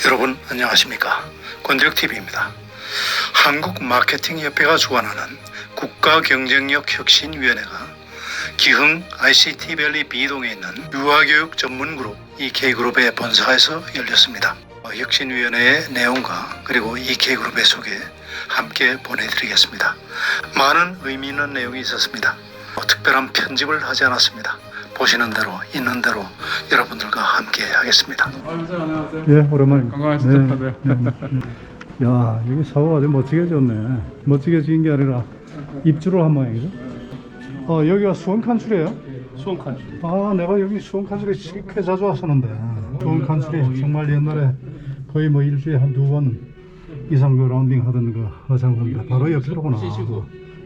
여러분 안녕하십니까? 권대혁TV입니다. 한국마케팅협회가 주관하는 국가경쟁력혁신위원회가 기흥 ICT밸리 B동에 있는 유아교육 전문그룹 EK그룹의 본사에서 열렸습니다. 혁신위원회의 내용과 그리고 EK그룹의 소개 함께 보내드리겠습니다. 많은 의미 있는 내용이 있었습니다. 특별한 편집을 하지 않았습니다. 보시는 대로 있는 대로 여러분들과 함께 하겠습니다. 안녕하세요. 예, 오랜만입니다. 건강하시죠? 네. 야, 여기 사고가 아주 멋지게 지었네. 멋지게 지은 게 아니라 입주를 한 모양이죠. 여기가 수원 칸출이에요? 수원 칸출. 아, 내가 여기 수원 칸출에 꽤 자주 왔었는데 수원 칸출이 정말 옛날에 거의 뭐 일주일에 한 2번 이상 그 라운딩 하던 그 화장입니다. 바로 옆으로구나.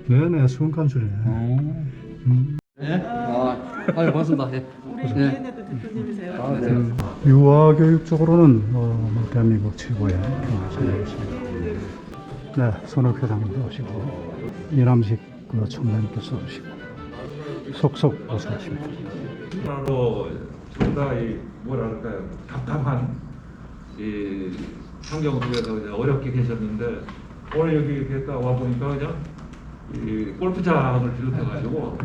네네, 수원 칸출이네. 네? 아유, 고맙습니다. 네. 우리 비엔에도 대표님이세요. 네. 유아교육 쪽으로는 뭐 대한민국 최고의 교육자이십니다. 네, 손욱 회장님도 오시고 이남식 그 총장님께서 오시고 속속 어서 오십니다. 바로 둘다 뭐랄까요, 답답한 이 환경 속에서 그냥 어렵게 계셨는데 오늘 여기 이렇게 딱 와 보니까 그냥 이 골프장을 비롯해가지고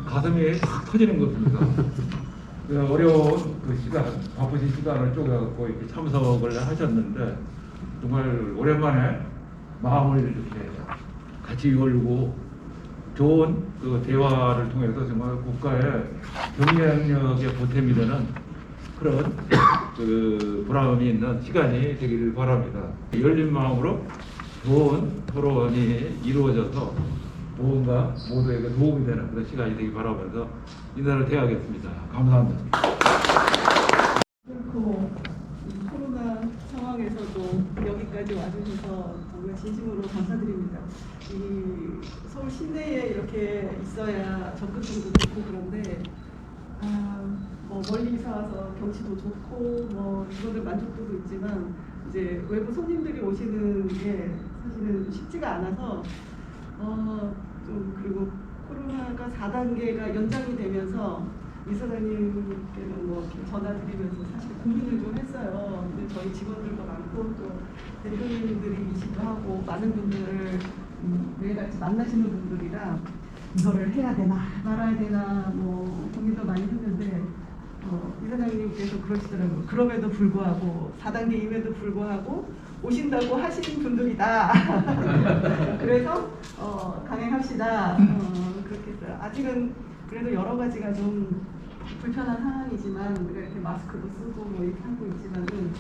가슴이 팍 터지는 것입니다. 어려운 그 시간, 바쁘신 시간을 쪼개갖고 이렇게 참석을 하셨는데 정말 오랜만에 마음을 이렇게 같이 열고 좋은 그 대화를 통해서 정말 국가의 경쟁력의 보탬이 되는 그런 그 보람이 있는 시간이 되기를 바랍니다. 열린 마음으로 좋은 토론이 이루어져서 무언가 모두에게 도움이 되는 그런 시간이 되기 바라면서 인사를 드리겠습니다. 감사합니다. 그리고 코로나 상황에서도 여기까지 와주셔서 정말 진심으로 감사드립니다. 이 서울 시내에 이렇게 있어야 접근성도 좋고 그런데 뭐 멀리서 와서 경치도 좋고 뭐 직원들 만족도도 있지만 이제 외부 손님들이 오시는 게 사실은 쉽지가 않아서 좀 그리고 코로나가 4단계가 연장이 되면서 이사장님께는 뭐 이렇게 전화드리면서 사실 고민을 좀 했어요. 근데 저희 직원들도 많고 또 대표님들이시기도 하고 많은 분들을 매일같이 만나시는 분들이라 이거를 해야 되나 말아야 되나 뭐 고민도 많이 했는데 이사장님께서 그러시더라고요. 그럼에도 불구하고 4단계임에도 불구하고 오신다고 하시는 분들이다. 그래서 강행합시다. 그렇게 했어요. 아직은 그래도 여러 가지가 좀 불편한 상황이지만 우리가 이렇게 마스크도 쓰고 뭐 이렇게 하고 있지만은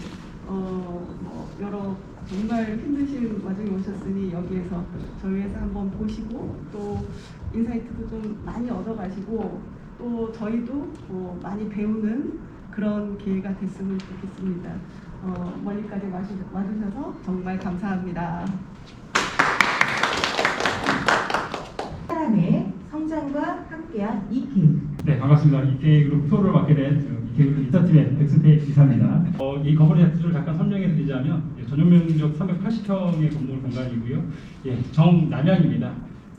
뭐 여러 정말 힘드신 와중에 오셨으니 여기에서 저희 회사 한번 보시고 또 인사이트도 좀 많이 얻어가시고 또 저희도 많이 배우는 그런 기회가 됐으면 좋겠습니다. 멀리까지 와주셔서 정말 감사합니다. 사람의 성장과 함께한 EK. 네, 반갑습니다. EK그룹 투어를 맡게 된 EK그룹 인사팀의 백승태 이사입니다. 이 건물의 자체를 잠깐 설명해 드리자면 전용 면적 380평의 건물 공간이고요. 정남향입니다.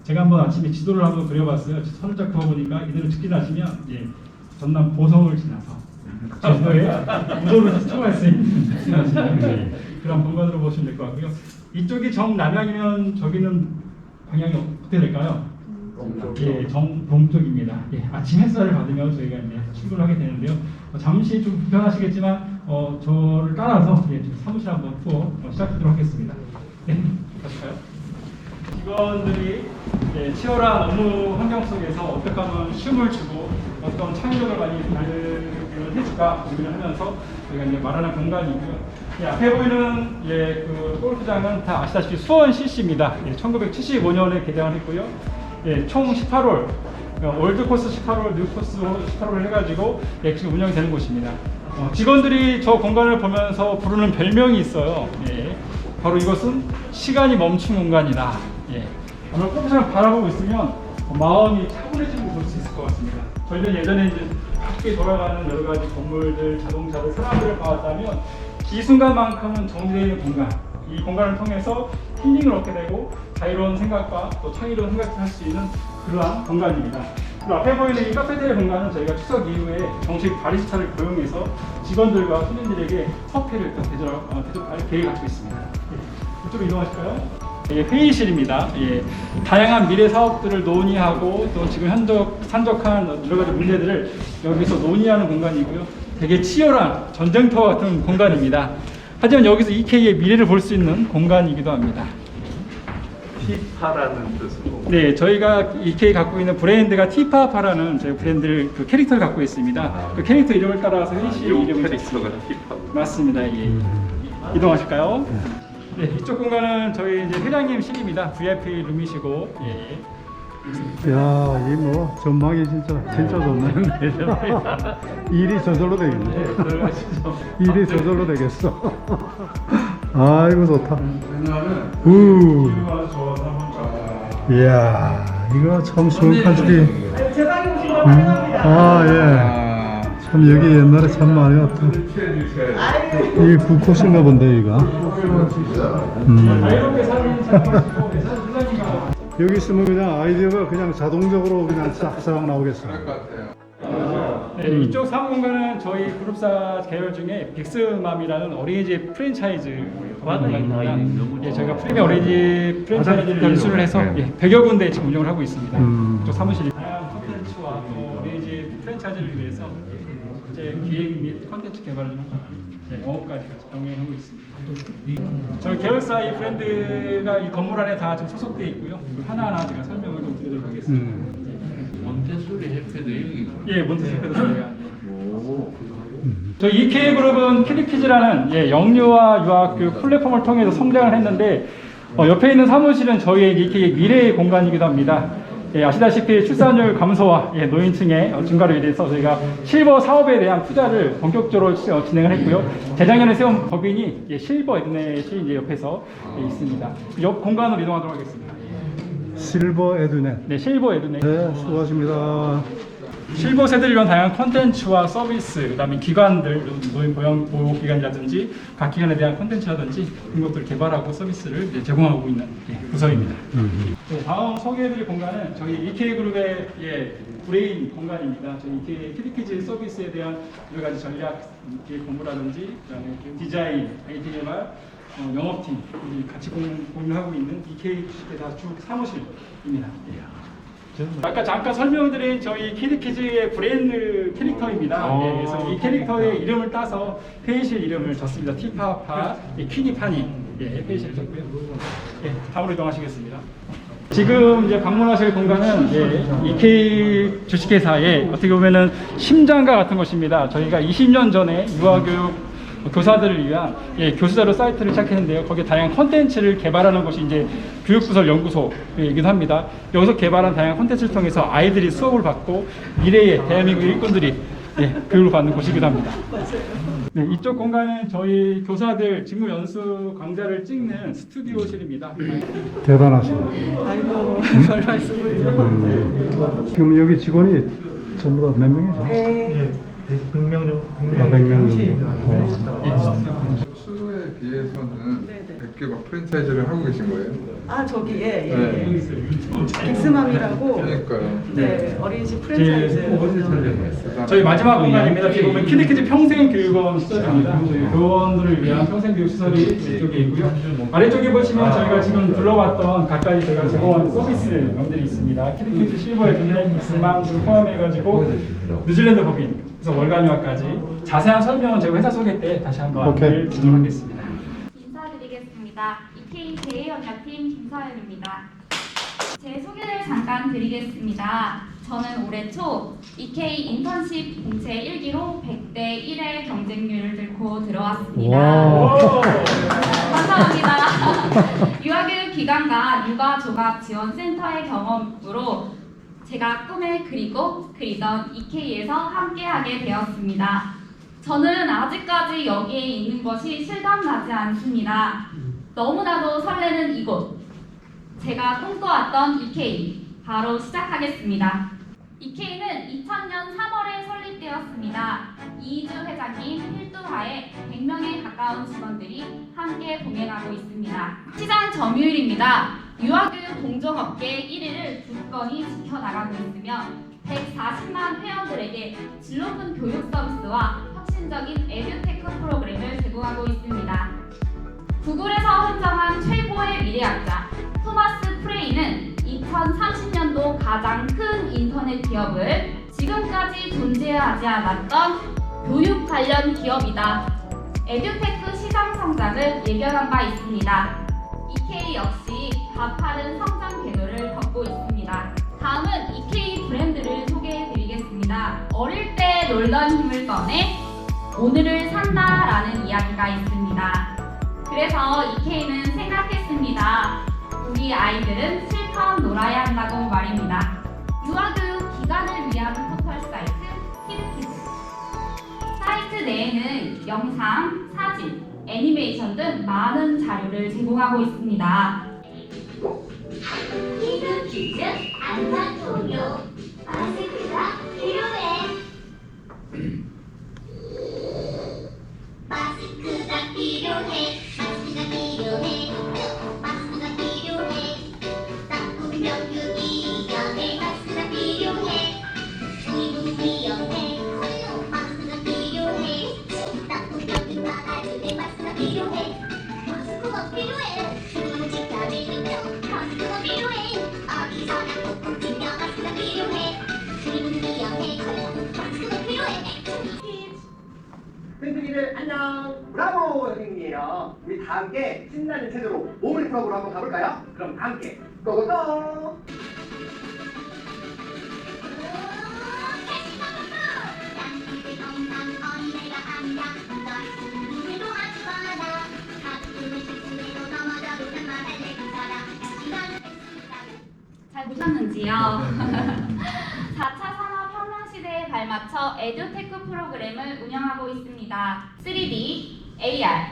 제가 한번 아침에 지도를 한번 그려봤어요. 선을 쫙 그어보니까 이대로 직진하시면 전남 보성을 지나서 제주도에 우도를 청할 수 있는 그런 공간으로 보시면 될 것 같고요. 이쪽이 정남향이면 저기는 방향이 어떻게 될까요? 정동쪽입니다. 아침 햇살을 받으며 저희가 이제 출근을 하게 되는데요. 잠시 좀 불편하시겠지만 저를 따라서 사무실 한번 투어 시작하도록 하겠습니다. 네, 가실까요? 직원들이 치열한 업무 환경 속에서 어떻게 하면 쉼을 주고 어떤 창의력을 많이 발휘를 해줄까 고민을 하면서 저희가 이제 마련한 공간이고요. 앞에 보이는 그 골프장은 다 아시다시피 수원 CC입니다. 1975년에 개장을 했고요. 총 18홀, 올드 코스 18홀, 뉴 코스 18홀을 해가지고 지금 운영이 되는 곳입니다. 직원들이 저 공간을 보면서 부르는 별명이 있어요. 바로 이것은 시간이 멈춘 공간이다. 아마 골프장을 바라보고 있으면 마음이 차분해지는 걸 볼 수 있을 것 같습니다. 저희는 예전에 이제 바쁘게 돌아가는 여러 가지 건물들, 자동차들, 사람들을 봐왔다면 이 순간만큼은 정지되어 있는 공간, 이 공간을 통해서 힐링을 얻게 되고 자유로운 생각과 또 창의로운 생각을 할 수 있는 그러한 공간입니다. 앞에 보이는 이 카페테리아 공간은 저희가 추석 이후에 정식 바리스타를 고용해서 직원들과 손님들에게 커피를 대접할 계획을 갖고 있습니다. 예, 이쪽으로 이동하실까요? 예, 회의실입니다. 예, 다양한 미래 사업들을 논의하고 또 지금 산적한 여러 가지 문제들을 여기서 논의하는 공간이고요. 되게 치열한 전쟁터와 같은 공간입니다. 하지만 여기서 EK의 미래를 볼 수 있는 공간이기도 합니다. 티파라는 뜻으로. 네, 저희가 EK 갖고 있는 브랜드가 티파파라는 저희 브랜드 그 캐릭터를 갖고 있습니다. 그 캐릭터 이름을 따라서 회의실 이름을 캐릭터가 티파. 맞습니다. 예. 이동하실까요? 네, 이쪽 공간은 저희 이제 회장님 실입니다. VIP 룸이시고. 예. 야, 이 뭐 전망이 진짜 좋네. 일이 저절로 되겠네. 들어가시죠. 일이 저절로 되겠어. 아이고 좋다. 우. 이야, 이거 참 수묵하지. 제 방에 오신 걸 환영합니다. 아 예. 참 여기 옛날에 참 많이 왔다. 이 북코스인가 본데 이거. 자유롭게 사는 사람이시고 회장님과 여기 있으면 그냥 아이디어가 그냥 자동적으로 그냥 싹싹 나오겠어. 네, 이쪽 사무 공간은 저희 그룹사 계열 중에 빅스맘이라는 어린이집 프랜차이즈 공간입니다. 예, 저희가 프리미어 어린이집 프랜차이즈를 인수를 해서 100여 군데 지금 운영을 하고 있습니다. 이쪽 사무실이 다양한 콘텐츠와 또 어린이집 프랜차이즈를 위해서 이제 기획 및 콘텐츠 개발을 좀 영업까지 같이 병행하고 있습니다. 저희 계열사 이 브랜드가 이 건물 안에 다 지금 소속되어 있고요. 하나하나 제가 설명을 좀 드리도록 하겠습니다. 몬테소리 해피도 여기. 예, 몬테소리도 저희가. 저희 EK 그룹은 키드키즈라는 영유아 유아교육 플랫폼을 통해서 성장을 했는데 옆에 있는 사무실은 저희의 EK의 미래의 공간이기도 합니다. 예, 아시다시피 출산율 감소와 노인층의 증가로 인해서 저희가 실버 사업에 대한 투자를 본격적으로 진행을 했고요. 재작년에 세운 법인이 실버 에드넷이 이제 옆에서 있습니다. 옆 공간으로 이동하도록 하겠습니다. 실버 에드넷. 네, 실버 에드넷. 네, 수고하십니다. 실버 세대를 위한 다양한 컨텐츠와 서비스, 그다음에 기관들, 노인 보호기관이라든지 각 기관에 대한 컨텐츠라든지 그런 것들을 개발하고 서비스를 이제 제공하고 있는 부서입니다. 네, 다음 소개해드릴 공간은 저희 EK그룹의 브레인 공간입니다. 저희 EK 키드키즈 서비스에 대한 여러 가지 전략 공부라든지 그다음에 디자인, IT 개발, 영업팀 같이 공유하고 있는 EK 주식회사 주 사무실입니다. 아까 잠깐 설명드린 저희 키드키즈의 브랜드 캐릭터입니다. 그래서 이 캐릭터의 이름을 따서 회의실 이름을 줬습니다. 티파파, 퀴니파니 회의실을 줬고요. 다음으로 이동하시겠습니다. 지금 이제 방문하실 공간은 EK 주식회사의 어떻게 보면은 심장과 같은 것입니다. 저희가 20년 전에 유아교육 교사들을 위한 교수자료 사이트를 시작했는데요. 거기에 다양한 콘텐츠를 개발하는 것이 이제 교육부설 연구소이기도 합니다. 여기서 개발한 다양한 콘텐츠를 통해서 아이들이 수업을 받고 미래의 대한민국 일꾼들이 교육을 받는 곳이기도 합니다. 네, 이쪽 공간은 저희 교사들 직무 연수 강좌를 찍는 스튜디오실입니다. 대단하시네. 아이고, 별 말씀을요. 지금 여기 직원이 전부 다 몇 명이죠? 네. 100명 정도. 수에 비해서는 네네. 100개가 프랜차이즈를 하고 계신 거예요? 아, 저기, 네. 빅스맘이라고. 그러니까요. 네, 어린이집 프랜차이즈. 저희 마지막 공간입니다. 지금 보면 키드키즈 평생교육원 시설입니다. 저희 교원들을 위한 평생교육 시설이 이쪽에 있고요. 아래쪽에 보시면 저희가 지금 둘러봤던 각가지 저희가 제공하는 서비스들이 있습니다. 키드키즈 실버에 있는 빅스맘 등 포함해가지고 뉴질랜드 법인 그래서 월간유아까지 자세한 설명은 제가 회사 소개 때 다시 한번 안내를 드리도록 하겠습니다. 인사드리겠습니다. EK 대외연락팀 김서연입니다. 제 소개를 잠깐 드리겠습니다. 저는 올해 초 EK 인턴십 공채 1기로 100대 1의 경쟁률을 뚫고 들어왔습니다. 감사합니다. 유아교육 기관과 육아종합지원센터의 경험으로 제가 꿈을 그리고 그리던 EK에서 함께하게 되었습니다. 저는 아직까지 여기에 있는 것이 실감나지 않습니다. 너무나도 설레는 이곳. 제가 꿈꿔왔던 EK, 바로 시작하겠습니다. EK는 2000년 3월에 설립되었습니다. 이희주 회장님 필두하에 100명에 가까운 직원들이 함께 동행하고 있습니다. 시장 점유율입니다. 유아교육 공정업계 1위를 굳건히 지켜나가고 있으며 140만 회원들에게 질 높은 교육 서비스와 혁신적인 에듀테크 프로그램을 제공하고 있습니다. 구글에서 선정한 최고의 미래학자 토마스 프레이는 2030년도 가장 큰 인터넷 기업을 지금까지 존재하지 않았던 교육 관련 기업이다. 에듀테크 시장 성장을 예견한 바 있습니다. EK 역시 가파른 성장 궤도를 걷고 있습니다. 다음은 EK 브랜드를 소개해드리겠습니다. 어릴 때 놀던 힘을 꺼내 오늘을 산다라는 이야기가 있습니다. 그래서 EK는 생각했습니다. 우리 아이들은 실컷 놀아야 한다고 말입니다. 유아교육 기관을 위한 포털 사이트 키드키즈. 사이트 내에는 영상, 사진, 애니메이션 등 많은 자료를 제공하고 있습니다. 키드키즈 안전 동요 마스크가 필요해. 마스크가 필요해. 마스크가 필요해. 마스크가 필요해. 나쁜 병균 위험해. 마스크가 필요해. 이분 위험해. 마스크가 필요해. 나쁜 병균 막아주네. 마스크가 필요해. 마스크가 필요해. 그리고 지켜주는 경 마스크가 필요해. 어디서나 꼭 챙겨 마스크가 필요해. 그리고 위험해. 마스크가 필요해. 팬들이들 안녕. 브라보 선생님이에요. 우리 다 함께 신나는 체조로 몸을 풀어보러 한번 가볼까요? 그럼 다 함께 고고고. 잘 보셨는지요? 4차 산업혁명 시대에 발맞춰 에듀테크 프로그램을 운영하고 있습니다. 3D, AR,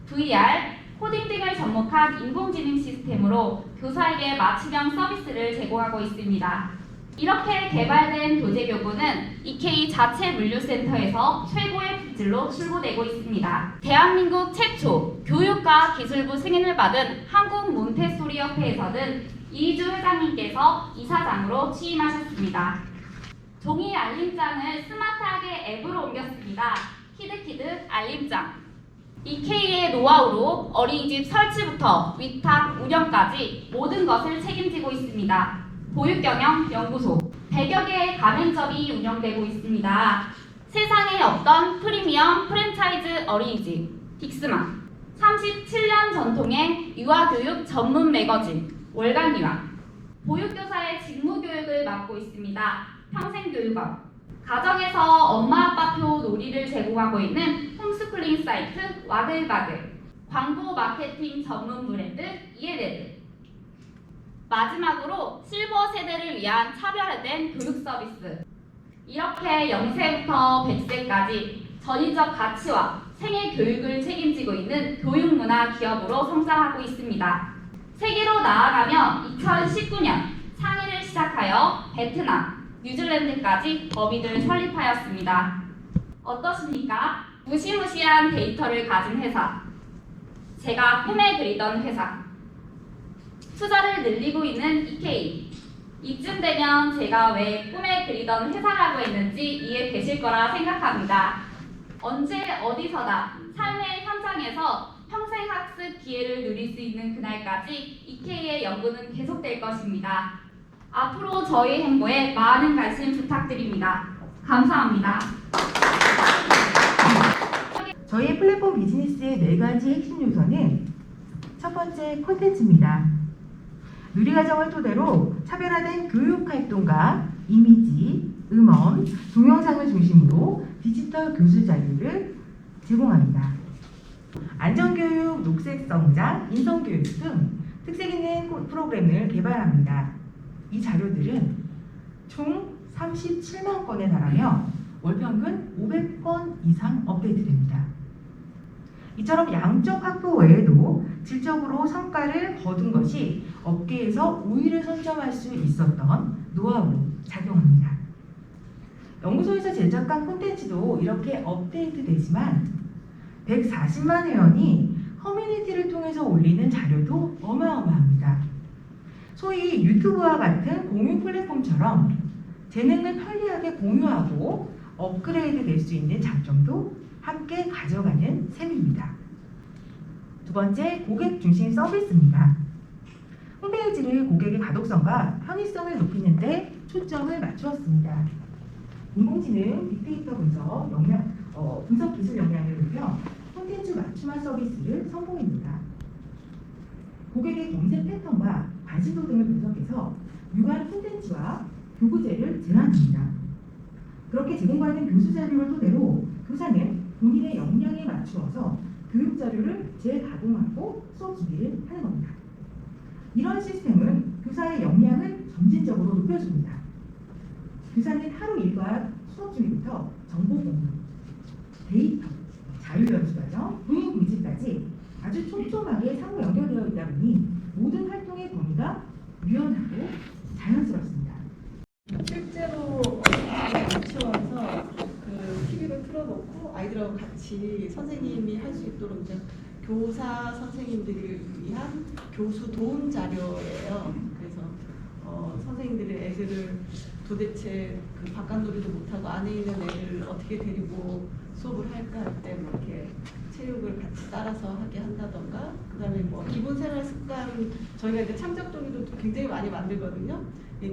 VR, 코딩 등을 접목한 인공지능 시스템으로 교사에게 맞춤형 서비스를 제공하고 있습니다. 이렇게 개발된 도제교구는 EK 자체 물류센터에서 최고의 품질로 출고되고 있습니다. 대한민국 최초 교육과 기술부 승인을 받은 한국 몬테소리협회에서는 이희주 회장님께서 이사장으로 취임하셨습니다. 종이 알림장을 스마트하게 앱으로 옮겼습니다. 키드키드 알림장. EK의 노하우로 어린이집 설치부터 위탁 운영까지 모든 것을 책임지고 있습니다. 보육경영 연구소 100여 개의 가맹점이 운영되고 있습니다. 세상에 없던 프리미엄 프랜차이즈 어린이집 딕스맘 37년 전통의 유아교육 전문 매거진 월간유아 보육교사의 직무교육을 맡고 있습니다. 평생교육원 가정에서 엄마 아빠표 놀이를 제공하고 있는 홈스쿨링 사이트 와글바글 광고 마케팅 전문 브랜드 이에데드 마지막으로 실버 세대를 위한 차별화된 교육 서비스. 이렇게 0세부터 100세까지 전인적 가치와 생애 교육을 책임지고 있는 교육문화 기업으로 성장하고 있습니다. 세계로 나아가며 2019년 상해를 시작하여 베트남, 뉴질랜드까지 법인을 설립하였습니다. 어떠십니까? 무시무시한 데이터를 가진 회사. 제가 꿈에 그리던 회사. 투자를 늘리고 있는 EK. 이쯤 되면 제가 왜 꿈에 그리던 회사라고 했는지 이해되실 거라 생각합니다. 언제 어디서나 삶의 현장에서 평생 학습 기회를 누릴 수 있는 그날까지 EK의 연구는 계속될 것입니다. 앞으로 저희 행보에 많은 관심 부탁드립니다. 감사합니다. 저희 플랫폼 비즈니스의 4가지 핵심 요소는 첫 번째 콘텐츠입니다. 누리과정을 토대로 차별화된 교육 활동과 이미지, 음원, 동영상을 중심으로 디지털 교수 자료를 제공합니다. 안전교육, 녹색성장, 인성교육 등 특색 있는 프로그램을 개발합니다. 이 자료들은 총 37만 건에 달하며 월 평균 500건 이상 업데이트됩니다. 이처럼 양적 확보 외에도 질적으로 성과를 거둔 것이 업계에서 우위를 선점할 수 있었던 노하우로 작용합니다. 연구소에서 제작한 콘텐츠도 이렇게 업데이트되지만 140만 회원이 커뮤니티를 통해서 올리는 자료도 어마어마합니다. 소위 유튜브와 같은 공유 플랫폼처럼 재능을 편리하게 공유하고 업그레이드 될 수 있는 장점도 함께 가져가는 셈입니다. 두 번째, 고객 중심 서비스입니다. 홈페이지를 고객의 가독성과 편의성을 높이는 데 초점을 맞추었습니다. 인공지능, 빅데이터 분석 기술 역량을 높여 콘텐츠 맞춤화 서비스를 성공입니다. 고객의 검색 패턴과 관심도 등을 분석해서 유관 콘텐츠와 교구제를 제안합니다. 그렇게 제공받은 교수 자료를 토대로 교사는 본인의 역량에 맞추어서 교육 자료를 재가공하고 수업 준비를 하는 겁니다. 이런 시스템은 교사의 역량을 점진적으로 높여줍니다. 교사는 하루 일과 수업 준비부터 정보 공유, 데이터, 자유연수 과정, 교육 의지까지 아주 촘촘하게 상호 연결되어 있다 보니 모든 활동의 범위가 유연하고 자연스럽습니다. 실제로 유치원에서 그 TV를 틀어놓고 아이들하고 같이 선생님이 할 수 있도록 이제 교사 선생님들을 위한 교수 도움 자료예요. 그래서 선생님들이 애들을 도대체 그 바깥놀이도 못하고 안에 있는 애를 어떻게 데리고 수업을 할까 할 때 뭐 이렇게 체육을 같이 따라서 하게 한다던가, 그다음에 뭐 기본 생활 습관, 저희가 이제 창작동의도 굉장히 많이 만들거든요.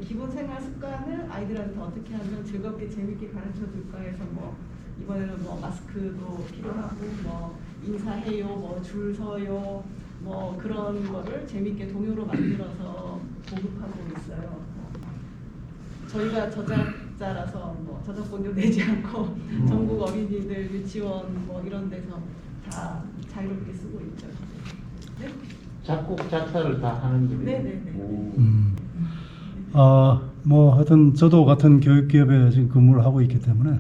기본 생활 습관을 아이들한테 어떻게 하면 즐겁게 재밌게 가르쳐 줄까 해서 뭐 이번에는 뭐 마스크도 필요하고 뭐 인사해요, 뭐 줄 서요, 뭐 그런 거를 재밌게 동요로 만들어서 보급하고 있어요. 저희가 저작자라서 뭐 저작권료 내지 않고 전국 어린이들 유치원 뭐 이런 데서 다 자유롭게 쓰고 있죠. 네? 작곡 작사를 다 하는 거예요? 네네네. 뭐 하여튼 저도 같은 교육기업에 지금 근무를 하고 있기 때문에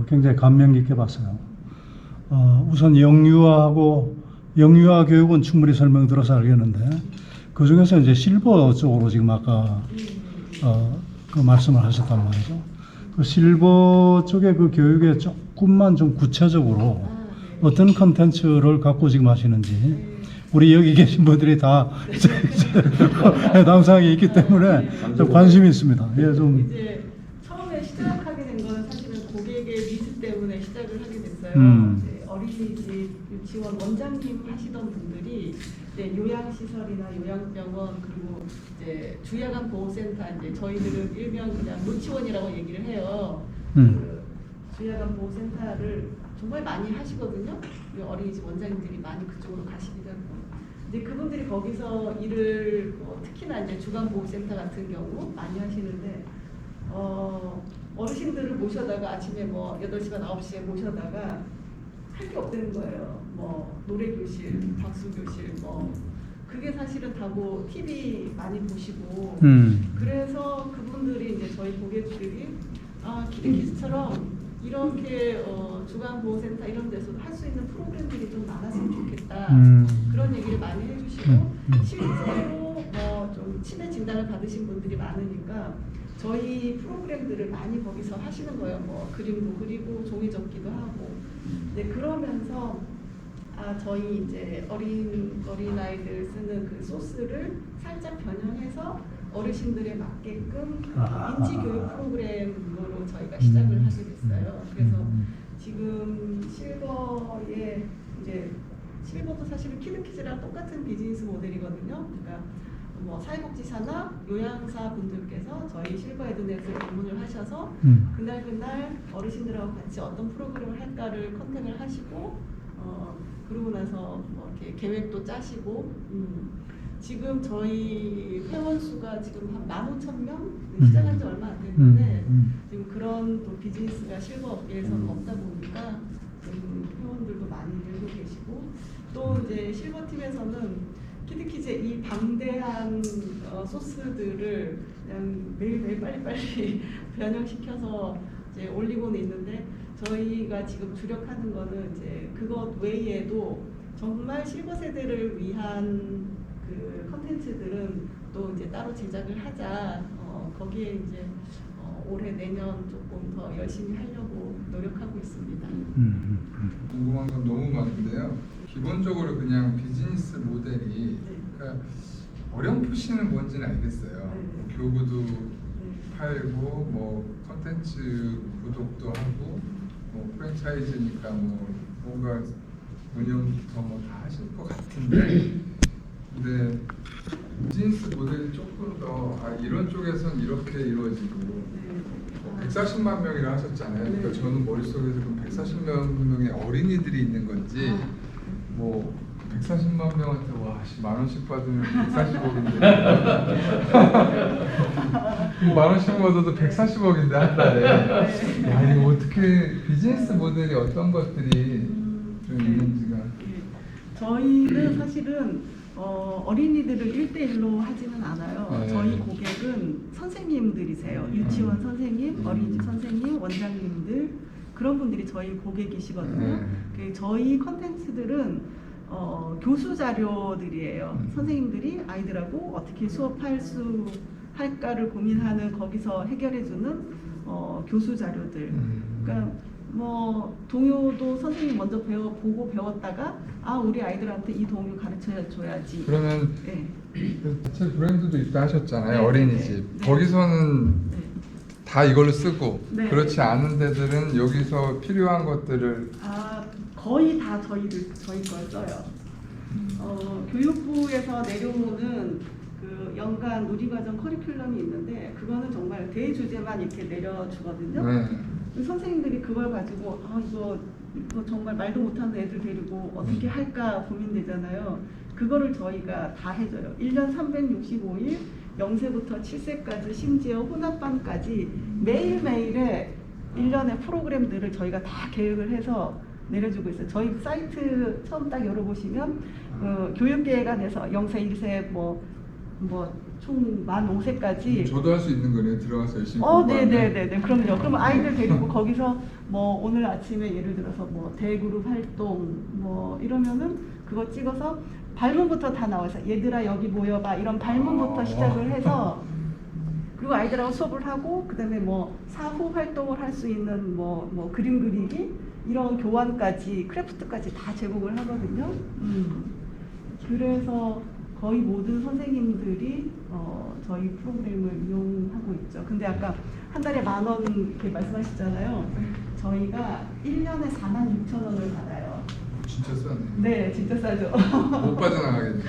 굉장히 감명 깊게 봤어요. 우선 영유아 교육은 충분히 설명들어서 알겠는데 그 중에서 이제 실버 쪽으로 지금 아까 그 말씀을 하셨단 말이죠. 그 실버 쪽의 그 교육에 조금만 좀 구체적으로 어떤 컨텐츠를 갖고 지금 하시는지 우리 여기 계신 분들이 다 해당 사항이 있기 때문에 좀 관심이 있습니다. 예, 좀. 이제 처음에 시작하게 된 거는 사실은 고객의 니즈 때문에 시작을 하게 됐어요. 이제 어린이집 유치원 원장님 하시던 분들이 이제 요양시설이나 요양병원 그리고 이제 주야간 보호센터, 이제 저희들은 일명 그냥 노치원이라고 얘기를 해요. 그 주야간 보호센터를 정말 많이 하시거든요. 어린이집 원장님들이 많이 그쪽으로 가시기도 하고. 이제 그분들이 거기서 일을 특히나 이제 주간보호센터 같은 경우 많이 하시는데 어르신들을 모셔다가 아침에 뭐 8시 반 9시에 모셔다가 할 게 없다는 거예요. 뭐 노래교실, 박수교실 뭐 그게 사실은 다고 TV 많이 보시고 그래서 그분들이 이제 저희 고객들이 키드키즈처럼 이렇게 주간보호센터 이런 데서 할 수 있는 프로그램들이 좀 많았으면 좋겠다. 그런 얘기를 많이 해주시고 실제로 뭐 좀 치매 진단을 받으신 분들이 많으니까 저희 프로그램들을 많이 거기서 하시는 거예요. 뭐 그림도 그리고 종이 접기도 하고. 네, 그러면서 저희 이제 어린아이들 쓰는 그 소스를 살짝 변형해서 어르신들에 맞게끔 인지 교육 프로그램으로 저희가 시작을 하게 됐어요. 그래서 지금 실버에 이제 실버도 사실은 키드키즈랑 똑같은 비즈니스 모델이거든요. 그러니까 뭐 사회복지사나 요양사 분들께서 저희 실버 에드넷을 방문을 하셔서 그날 어르신들하고 같이 어떤 프로그램을 할까를 컨택을 하시고 그러고 나서 뭐 이렇게 계획도 짜시고 지금 저희 회원 수가 지금 한 15,000명 시작한 지 얼마 안 됐는데 지금 그런 또 비즈니스가 실버 업계에서는 없다 보니까 회원들도 많이 늘고 계시고 또 이제 실버 팀에서는 키드키즈의 이 방대한 소스들을 그냥 매일매일 빨리빨리 변형시켜서 이제 올리고는 있는데 저희가 지금 주력하는 거는 이제 그것 외에도 정말 실버 세대를 위한 그 컨텐츠들은 또 이제 따로 제작을 하자. 거기에 이제 올해 내년 조금 더 열심히 하려고 노력하고 있습니다. 궁금한 건 너무 많은데요. 기본적으로 그냥 비즈니스 모델이 그러니까 어렴풋이는 뭔지는 알겠어요. 교구도 팔고 뭐 컨텐츠 구독도 하고 뭐 프랜차이즈니까 뭐 뭔가 운영부터 뭐 다 하실 것 같은데, 근데 비즈니스 모델이 조금 더 이런 쪽에선 이렇게 이루어지고 140만 명이라 하셨잖아요. 그러니까 저는 머릿속에서 그럼 140만 명의 어린이들이 있는 건지 뭐 140만 명한테 와, 10,000원씩 받으면 140억인데 10,000원씩만 받아도 140억인데 한 달에. 야, 이거 어떻게 비즈니스 모델이 어떤 것들이 좀 있는지가. 저희는 사실은 어린이들을 1대1로 하지는 않아요. 네. 저희 고객은 선생님들이세요. 유치원 선생님, 어린이집 선생님, 원장님들 그런 분들이 저희 고객이시거든요. 그 저희 컨텐츠들은 교수 자료들이에요. 선생님들이 아이들하고 어떻게 수업할까를 고민하는, 거기서 해결해주는 교수 자료들. 그러니까 뭐 동요도 선생님 먼저 보고 배웠다가 우리 아이들한테 이 동요 가르쳐 줘야지. 그러면 네. 그 자체 브랜드도 있다 하셨잖아요. 네, 어린이집. 네. 거기서는 네. 다 이걸로 쓰고, 네. 그렇지 않은 데들은 여기서 필요한 것들을 거의 다 저희 걸 써요. 교육부에서 내려오는 그 연간 누리과정 커리큘럼이 있는데 그거는 정말 대주제만 이렇게 내려주거든요. 선생님들이 그걸 가지고 이거 정말 말도 못하는 애들 데리고 어떻게 할까 고민되잖아요. 그거를 저희가 다 해줘요. 1년 365일 0세부터 7세까지 심지어 혼합반까지 매일매일의 1년의 프로그램들을 저희가 다 계획을 해서 내려주고 있어요. 저희 사이트 처음 딱 열어보시면 교육계획안에서 0세, 1세 총 만 5세까지 저도 할 수 있는 거네요. 들어가서 열심히 네네네. 그럼요. 그럼 아이들 데리고 거기서 뭐 오늘 아침에 예를 들어서 뭐 대그룹 활동 뭐 이러면은 그거 찍어서 발문부터 다 나와서 얘들아 여기 모여봐 이런 발문부터 시작을 해서 그리고 아이들하고 수업을 하고 그다음에 뭐 사후 활동을 할 수 있는 뭐 그림 그리기 이런 교환까지 크래프트까지 다 제공을 하거든요. 그래서 거의 모든 선생님들이 저희 프로그램을 이용하고 있죠. 근데 아까 한 달에 10,000원 이렇게 말씀하셨잖아요. 저희가 1년에 46,000원을 받아요. 진짜 싸네. 네, 진짜 싸죠. 못 빠져나가겠네.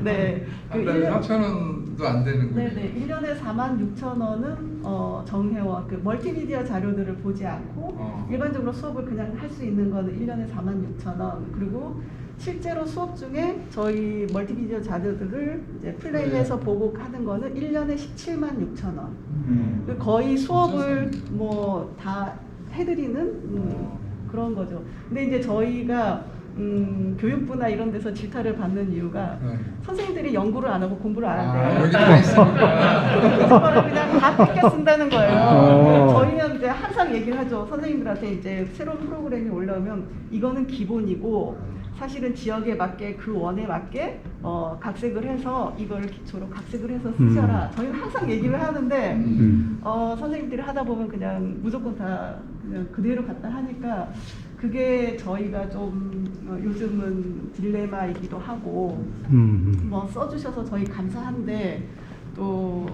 네. 한 달에 4,000원도 안 되는 거예요. 네네. 1년에 46,000원은 정회원, 그 멀티미디어 자료들을 보지 않고 일반적으로 수업을 그냥 할 수 있는 거는 1년에 46,000원. 그리고 실제로 수업 중에 저희 멀티미디어 자료들을 이제 플레이해서 보고 하는 거는 1년에 176,000원. 거의 수업을 뭐 다 해드리는 그런 거죠. 근데 이제 저희가 교육부나 이런 데서 질타를 받는 이유가 선생님들이 연구를 안 하고 공부를 안 한대요. 여기 다 있으니까. 그거를 그냥 다 뺏겨 쓴다는 거예요. 저희는 이제 항상 얘기를 하죠. 선생님들한테 이제 새로운 프로그램이 올라오면 이거는 기본이고 사실은 지역에 맞게 그 원에 맞게 각색을 해서 이걸 기초로 각색을 해서 쓰셔라. 저희는 항상 얘기를 하는데 선생님들이 하다 보면 그냥 무조건 다 그냥 그대로 갖다 하니까 그게 저희가 좀 요즘은 딜레마이기도 하고 뭐 써주셔서 저희 감사한데 또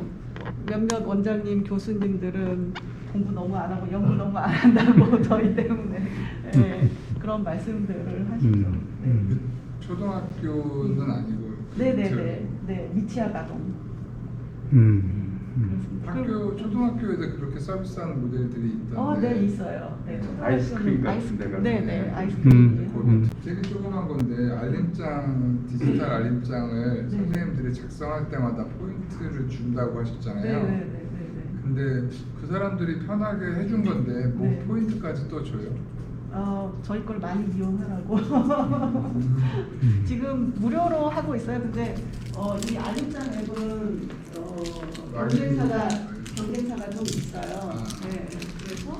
몇몇 원장님 교수님들은 공부 너무 안 하고 연구 너무 안 한다고 저희 때문에 그런 말씀들을 하시죠. 초등학교는 아니고 네네네. 네, 미치아 가동. 초등학교에도 그렇게 서비스하는 모델들이 있던데. 네, 있어요. 네, 아이스크림 같은 데가. 네네, 아이스크림. 되게 조그만 건데 알림장, 디지털 알림장을 선생님들이 작성할 때마다 포인트를 준다고 하셨잖아요. 네네네. 근데 그 사람들이 편하게 해준 건데 뭐 포인트까지 또 줘요? 저희 걸 많이 이용하라고. 지금 무료로 하고 있어요. 근데 이 알림장 앱은 경쟁사가 좀 있어요. 네, 그래서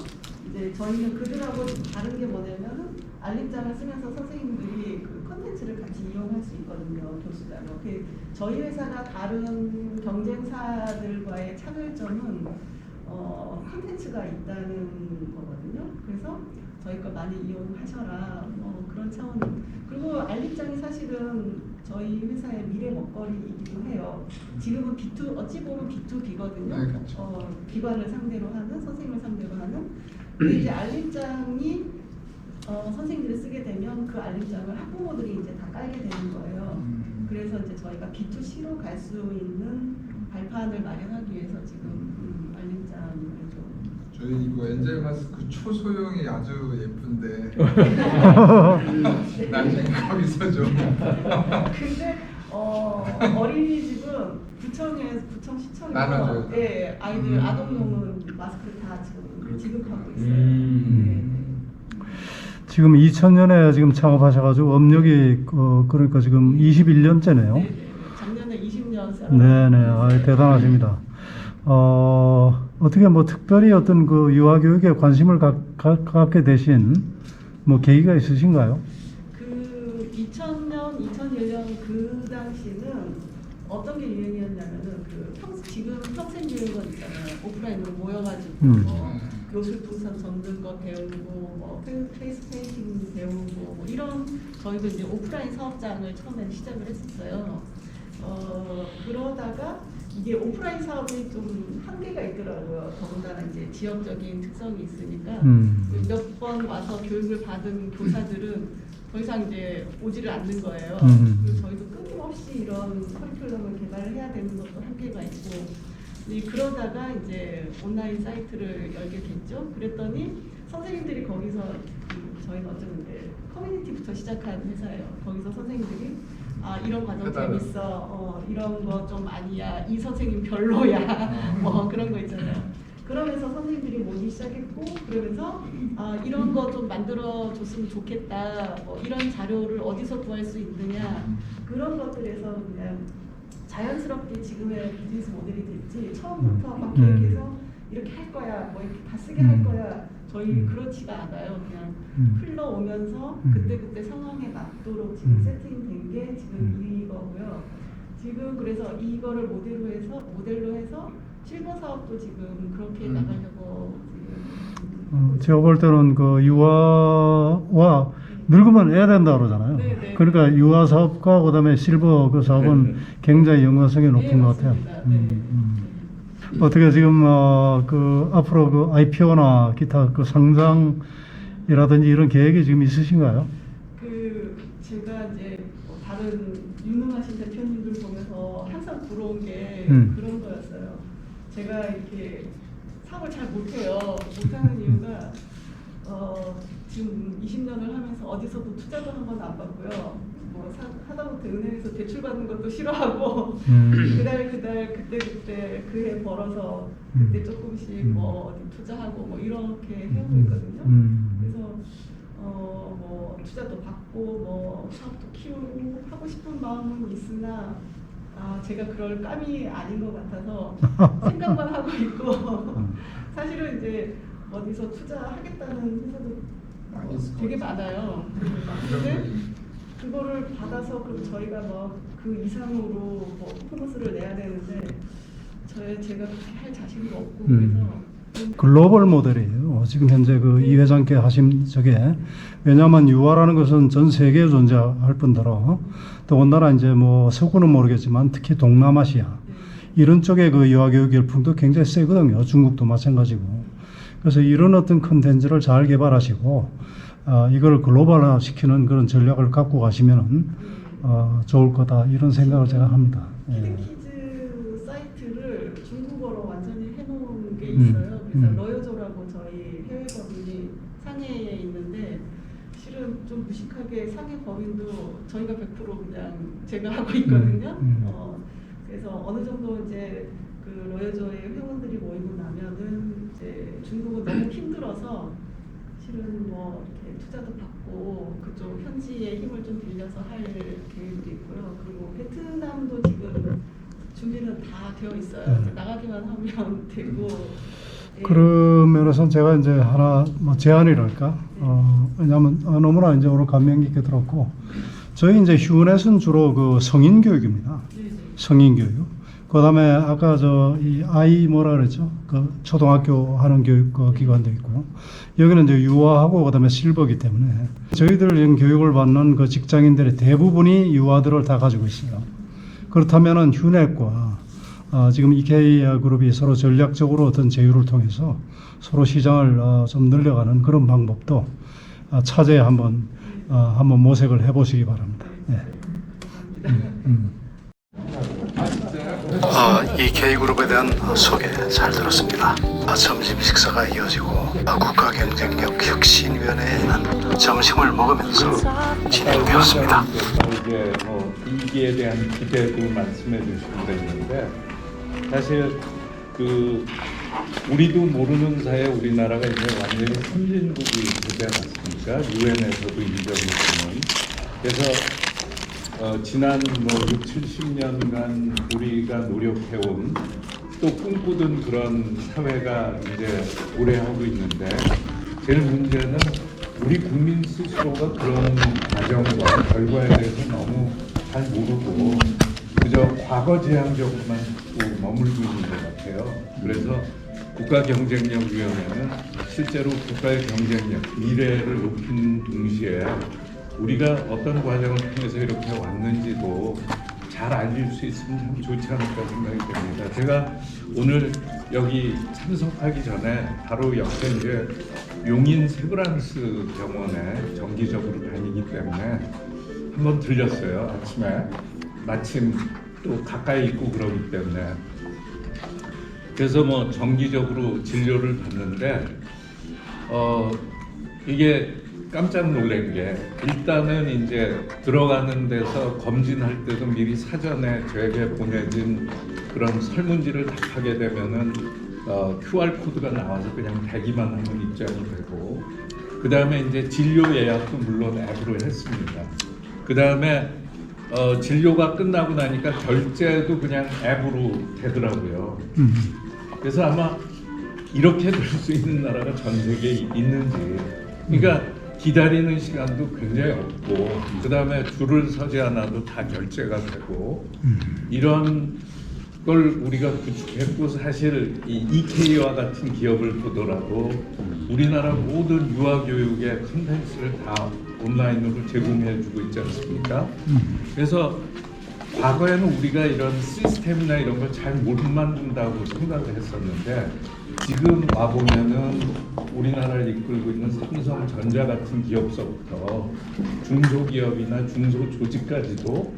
이제 저희는 그들하고 다른 게 뭐냐면은 알림장을 쓰면서 선생님들이 그 컨텐츠를 같이 이용할 수 있거든요. 교수자로. 저희 회사가 다른 경쟁사들과의 차별점은 컨텐츠가 있다는 거거든요. 그래서 저희 거 많이 이용하셔라. 그런 차원. 그리고 알림장이 사실은 저희 회사의 미래 먹거리이기도 해요. 지금은 B2 어찌 보면 B2B거든요. 네, 그렇죠. 기관을 상대로 하는 선생님을 상대로 하는. 근데 이제 알림장이 선생님들이 쓰게 되면 그 알림장을 학부모들이 이제 다 깔게 되는 거예요. 그래서 이제 저희가 B2C로 갈 수 있는 발판을 마련하기 위해서 지금 알림장을 좀 저희 이거 엔젤 마스크 초소형이 아주 예쁜데 나중에 거기서 좀 근데 어린이집은 구청시청에서 나눠줘요. 예, 아이들 아동용은 마스크 다 지금 지급하고 있어요. 네. 지금 2000년에 지금 창업하셔가지고 업력이 그러니까 지금 21년째네요. 네. 작년에 20년 네네, 대단하십니다. 어떻게 뭐 특별히 어떤 그 유아교육에 관심을 갖게 되신 뭐 계기가 있으신가요? 그 2000년, 2001년 그 당시는 어떤 게 유행이었냐면은 지금 평생교육원 있잖아요. 오프라인으로 모여가지고 요술풍선 접는 거 배우고 뭐 페이스 페인팅 배우고 뭐 이런 저희도 이제 오프라인 사업장을 처음에 시작을 했었어요. 그러다가 이게 오프라인 사업이 좀 한계가 있더라고요. 더군다나 이제 지역적인 특성이 있으니까 몇 번 와서 교육을 받은 교사들은 더 이상 이제 오지를 않는 거예요. 그리고 저희도 끊임없이 이런 커리큘럼을 개발을 해야 되는 것도 한계가 있고, 그러다가 이제 온라인 사이트를 열게 됐죠. 그랬더니 선생님들이 거기서 저희는 어쩌면 이제 커뮤니티부터 시작한 회사예요. 거기서 선생님들이 이런 과정 재밌어, 이런 거 좀 아니야, 이 선생님 별로야, 뭐 그런 거 있잖아요. 그러면서 선생님들이 모이기 시작했고, 그러면서 이런 거 좀 만들어 줬으면 좋겠다, 뭐 이런 자료를 어디서 구할 수 있느냐, 그런 것들에서 그냥 자연스럽게 지금의 비즈니스 모델이 됐지, 처음부터 막 계획해서 이렇게 할 거야, 뭐 이렇게 다 쓰게 할 거야, 저희 그렇지가 않아요. 그냥 흘러오면서 그때그때 상황에 맞도록 지금 세팅된 게 지금 이거고요. 지금 그래서 이거를 모델로 해서 실버 사업도 지금 그렇게 나가려고 지금 제가 볼 때는 그 유아와 늙으면 해야 된다 그러잖아요. 네네. 그러니까 유아 사업과 그다음에 실버 그 사업은 굉장히 연관성이 높은 것 같아요. 어떻게 지금 그 앞으로 그 IPO나 기타 그 상장이라든지 이런 계획이 지금 있으신가요? 제가 이제 뭐 다른 유능하신 대표님들 보면서 항상 부러운 게 그런 거였어요. 제가 이렇게 사업을 잘 못해요. 못하는 이유가 지금 20년을 하면서 어디서도 투자도 한 번도 안 받고요. 뭐 하다못해 은행에서 대출 받는 것도 싫어하고 그달 그때 그 해 벌어서 그때 조금씩 뭐 어디 투자하고 뭐 이렇게 해오고 있거든요. 그래서 뭐 투자도 받고 뭐 사업도 키우고 하고 싶은 마음은 있으나 제가 그럴 감이 아닌 것 같아서 생각만 하고 있고 사실은 이제 어디서 투자하겠다는 회사도 되게 많아요. 근데 그거를 받아서 그럼 저희가 뭐 그 이상으로 뭐 퍼포먼스를 내야 되는데 제가 그렇게 할 자신도 없고 그래서 글로벌 모델이에요. 지금 현재 그 이 회장께 하신 저게, 왜냐하면 유아라는 것은 전 세계에 존재할 뿐더러 더군다나 이제 뭐 서구는 모르겠지만 특히 동남아시아 이런 쪽에 그 유아 교육 열풍도 굉장히 세거든요. 중국도 마찬가지고. 그래서 이런 어떤 컨텐츠를 잘 개발하시고 이걸 글로벌화 시키는 그런 전략을 갖고 가시면은 좋을 거다, 이런 생각을 제가 합니다. 키드키즈 사이트를 중국어로 완전히 해놓은 게 있어요. 그래서 러여조라고 저희 해외 법인이 상해에 있는데 실은 좀 무식하게 상해 법인도 저희가 100% 그냥 제가 하고 있거든요. 그래서 어느 정도 이제 그 러여조의 회원들이 모이고 나면은 이제 중국은 너무 힘들어서 실은 뭐 이렇게 투자도 받고 그쪽 현지의 힘을 좀 빌려서 할 계획도 있고요. 그리고 베트남도 지금 준비는 다 되어 있어요. 이제 나가기만 하면 되고. 그런 면에서 제가 이제 하나 뭐 제안이랄까, 왜냐하면 너무나 이제 오늘 감명 깊게 들었고, 저희 이제 휴넷은 주로 그 성인 교육입니다. 성인 교육. 그다음에 아까 이 아이 뭐라 그랬죠? 그 초등학교 하는 교육 기관도 있고요. 여기는 이제 유아하고 그다음에 실버이기 때문에 저희들 지금 교육을 받는 그 직장인들의 대부분이 유아들을 다 가지고 있어요. 그렇다면은 휴넷과 지금 EK 그룹이 서로 전략적으로 어떤 제휴를 통해서 서로 시장을 좀 늘려가는 그런 방법도 차제에 한번 모색을 해보시기 바랍니다. 네. 이 K그룹에 대한 소개 잘 들었습니다. 점심 식사가 이어지고 국가경쟁력 혁신위원회에는 점심을 먹으면서 진행되었습니다. 이게 이기에 대한 기대도 말씀해 주시고 그랬는데 사실 우리도 모르는 사이에 우리나라가 이제 완전히 선진국이 되지 않았습니까? 유엔에서도 인정을 주는. 그래서 지난 60-70년간 우리가 노력해온 또 꿈꾸던 그런 사회가 이제 오래 하고 있는데 제일 문제는 우리 국민 스스로가 그런 과정과 결과에 대해서 너무 잘 모르고 그저 과거 지향적으로만 자꾸 머물고 있는 것 같아요. 그래서 국가경쟁력위원회는 실제로 국가의 경쟁력, 미래를 높이는 동시에 우리가 어떤 과정을 통해서 이렇게 왔는지도 잘 알릴 수 있으면 참 좋지 않을까 생각이 됩니다. 제가 오늘 여기 참석하기 전에 바로 옆에 이제 용인 세브란스 병원에 정기적으로 다니기 때문에 한번 들렸어요. 아침에 마침 또 가까이 있고 그러기 때문에 그래서 정기적으로 진료를 받는데 이게 깜짝 놀란 게 일단은 이제 들어가는 데서 검진할 때도 미리 사전에 저에게 보내진 그런 설문지를 답하게 되면은 QR 코드가 나와서 그냥 대기만 하면 입장이 되고 그 다음에 이제 진료 예약도 물론 앱으로 했습니다. 그 다음에 진료가 끝나고 나니까 결제도 그냥 앱으로 되더라고요. 그래서 아마 이렇게 될 수 있는 나라가 전 세계에 있는지 그러니까 기다리는 시간도 굉장히 없고 그 다음에 줄을 서지 않아도 다 결제가 되고 이런 걸 우리가 구축했고 사실 이 EK와 같은 기업을 보더라도 우리나라 모든 유아교육의 콘텐츠를 다 온라인으로 제공해주고 있지 않습니까? 그래서 과거에는 우리가 이런 시스템이나 이런 걸 잘 못 만든다고 생각을 했었는데 지금 와보면은 우리나라를 이끌고 있는 삼성전자 같은 기업서부터 중소기업이나 중소조직까지도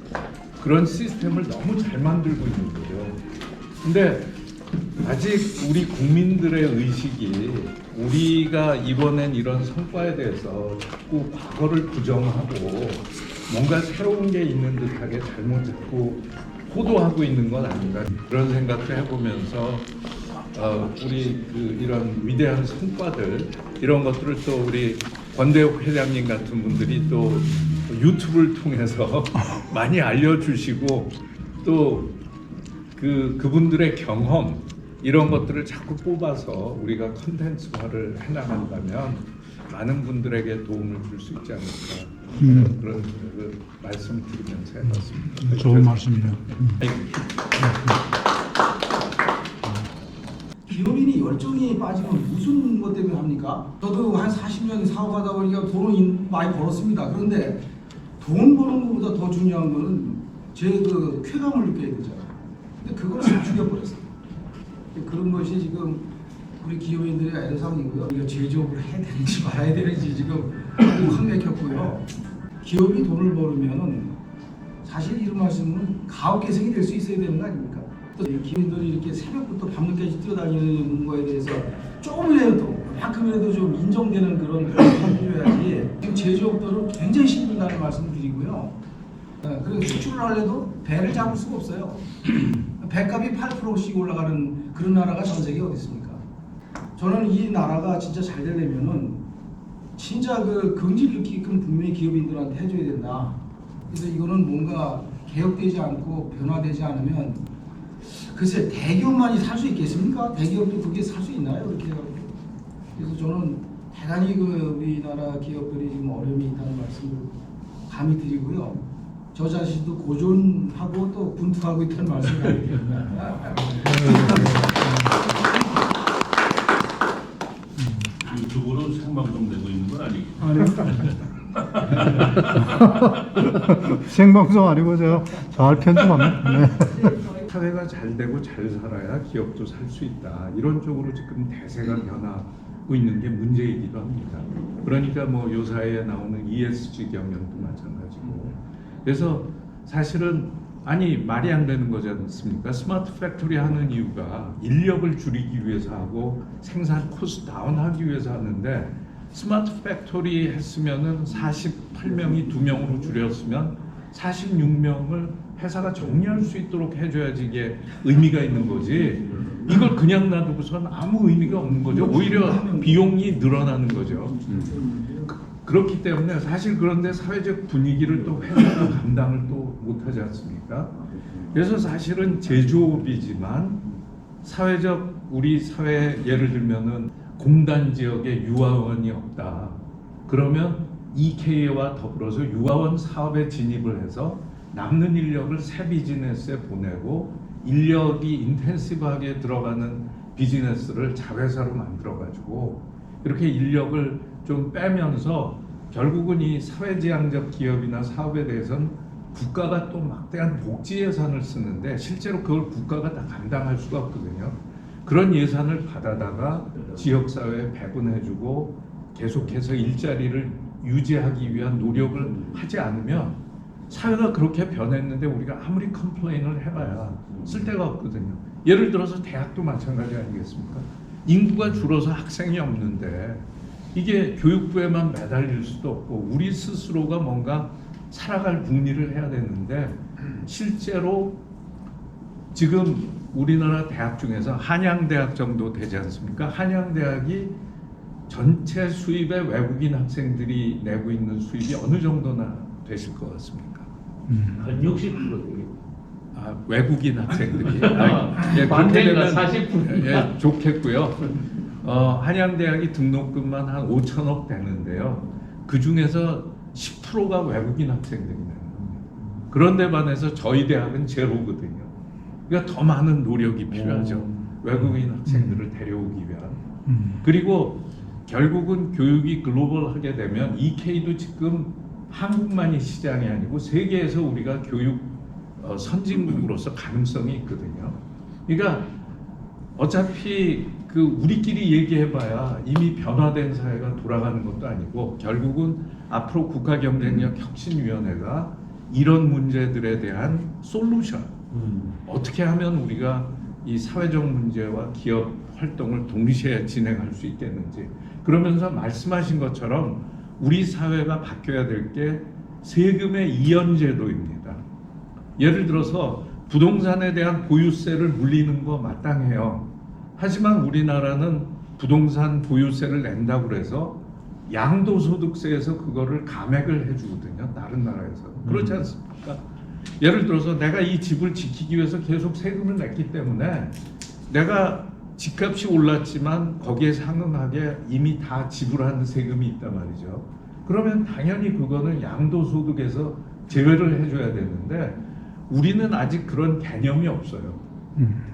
그런 시스템을 너무 잘 만들고 있는 거죠. 근데 아직 우리 국민들의 의식이 우리가 이번엔 이런 성과에 대해서 자꾸 과거를 부정하고 뭔가 새로운 게 있는 듯하게 잘못 듣고 호도하고 있는 건 아닌가 그런 생각도 해보면서 우리 이런 위대한 성과들 이런 것들을 또 우리 권대욱 회장님 같은 분들이 또 유튜브를 통해서 많이 알려주시고 또 그분들의 경험 이런 것들을 자꾸 뽑아서 우리가 콘텐츠화를 해나간다면 많은 분들에게 도움을 줄 수 있지 않을까 그런 말씀드리면서 해봤습니다. 좋은 말씀이네요. 기업인이 열정이 빠지면 무슨 것 때문에 합니까? 저도 한 40년 사업하다 보니까 돈을 많이 벌었습니다. 그런데 돈 버는 것보다 더 중요한 거는 제 쾌감을 느껴야 되잖아요. 근데 그걸 싹 죽여버렸어요. 그런 것이 지금 우리 기업인들의 애로사항이고요. 우리가 제조업을 해야 되는지 말아야 되는지 지금 확 맥혔고요. 기업이 돈을 벌으면 사실 이런 말씀은 가업 개성이 될 수 있어야 되는 거 아닙니까? 또 기업인들이 이렇게 새벽부터 밤늦게까지 뛰어다니는 거에 대해서 조금이라도 만큼이라도 좀 인정되는 그런 것을 필요해야지. 지금 제조업들은 굉장히 힘들다는 말씀을 드리고요. 그리고 수출을 하려도 배를 잡을 수가 없어요. 배값이 8%씩 올라가는 그런 나라가 전 세계에 어디 있습니까? 저는 이 나라가 진짜 잘 되려면은 진짜 긍지를 느끼게끔 분명히 기업인들한테 해줘야 된다. 그래서 이거는 뭔가 개혁되지 않고 변화되지 않으면 글쎄 대기업만이 살 수 있겠습니까? 대기업도 그게 살 수 있나요? 이렇게 해가지고. 그래서 저는 대단히 우리나라 기업들이 지금 어려움이 있다는 말씀을 감히 드리고요. 저 자신도 고존하고 또 분투하고 있다는 말씀을 드리기 때문에 유튜브로 생방송 되고 있는 건 아니고. 생방송 아니고 제가 잘 편집합니다. 네. 사회가 잘 되고 잘 살아야 기업도 살 수 있다. 이런 쪽으로 지금 대세가 변하고 있는 게 문제이기도 합니다. 그러니까 뭐 요사이에 나오는 ESG 경영도 마찬가지고. 그래서 사실은 아니 말이 안 되는 거지 않습니까? 스마트 팩토리 하는 이유가 인력을 줄이기 위해서 하고 생산 코스트 다운하기 위해서 하는데 스마트 팩토리 했으면은 48명이 2명으로 줄였으면 46명을 회사가 정리할 수 있도록 해줘야지 이게 의미가 있는 거지. 이걸 그냥 놔두고선 아무 의미가 없는 거죠. 오히려 비용이 늘어나는 거죠. 그렇기 때문에 사실 그런데 사회적 분위기를 또 회사가 감당을 또 못하지 않습니까? 그래서 사실은 제조업이지만 사회적 우리 사회 예를 들면은 공단 지역에 유아원이 없다. 그러면 EK와 더불어서 유아원 사업에 진입을 해서 남는 인력을 새 비즈니스에 보내고 인력이 인텐시브하게 들어가는 비즈니스를 자회사로 만들어가지고 이렇게 인력을 좀 빼면서 결국은 이 사회지향적 기업이나 사업에 대해서는 국가가 또 막대한 복지 예산을 쓰는데 실제로 그걸 국가가 다 감당할 수가 없거든요. 그런 예산을 받아다가 지역사회에 배분해주고 계속해서 일자리를 유지하기 위한 노력을 하지 않으면 사회가 그렇게 변했는데 우리가 아무리 컴플레인을 해봐야 쓸데가 없거든요. 예를 들어서 대학도 마찬가지 아니겠습니까? 인구가 줄어서 학생이 없는데 이게 교육부에만 매달릴 수도 없고 우리 스스로가 뭔가 살아갈 궁리를 해야 되는데 실제로 지금 우리나라 대학 중에서 한양대학 정도 되지 않습니까? 한양대학이 전체 수입의 외국인 학생들이 내고 있는 수입이 어느 정도나 되실 것 같습니까? 한 60%. 아, 외국인 학생들이 반대가 40%. 예, 좋겠고요. 한양대학이 등록금만 한 5천억 되는데요. 그 중에서 10%가 외국인 학생들이 내는 겁니다. 그런데 반해서 저희 대학은 제로거든요. 그러니까 더 많은 노력이 필요하죠. 외국인 학생들을 데려오기 위한. 그리고 결국은 교육이 글로벌하게 되면 EK도 지금 한국만이 시장이 아니고 세계에서 우리가 교육 선진국으로서 가능성이 있거든요. 그러니까 어차피 그 우리끼리 얘기해봐야 이미 변화된 사회가 돌아가는 것도 아니고 결국은 앞으로 국가경쟁력 혁신위원회가 이런 문제들에 대한 솔루션 어떻게 하면 우리가 이 사회적 문제와 기업 활동을 동시에 진행할 수 있겠는지 그러면서 말씀하신 것처럼 우리 사회가 바뀌어야 될 게 세금의 이연제도입니다. 예를 들어서 부동산에 대한 보유세를 물리는 거 마땅해요. 하지만 우리나라는 부동산 보유세를 낸다고 그래서 양도소득세에서 그거를 감액을 해주거든요. 다른 나라에서. 그렇지 않습니까? 예를 들어서 내가 이 집을 지키기 위해서 계속 세금을 냈기 때문에 내가 집값이 올랐지만 거기에 상응하게 이미 다 지불한 세금이 있단 말이죠. 그러면 당연히 그거는 양도소득에서 제외를 해줘야 되는데 우리는 아직 그런 개념이 없어요.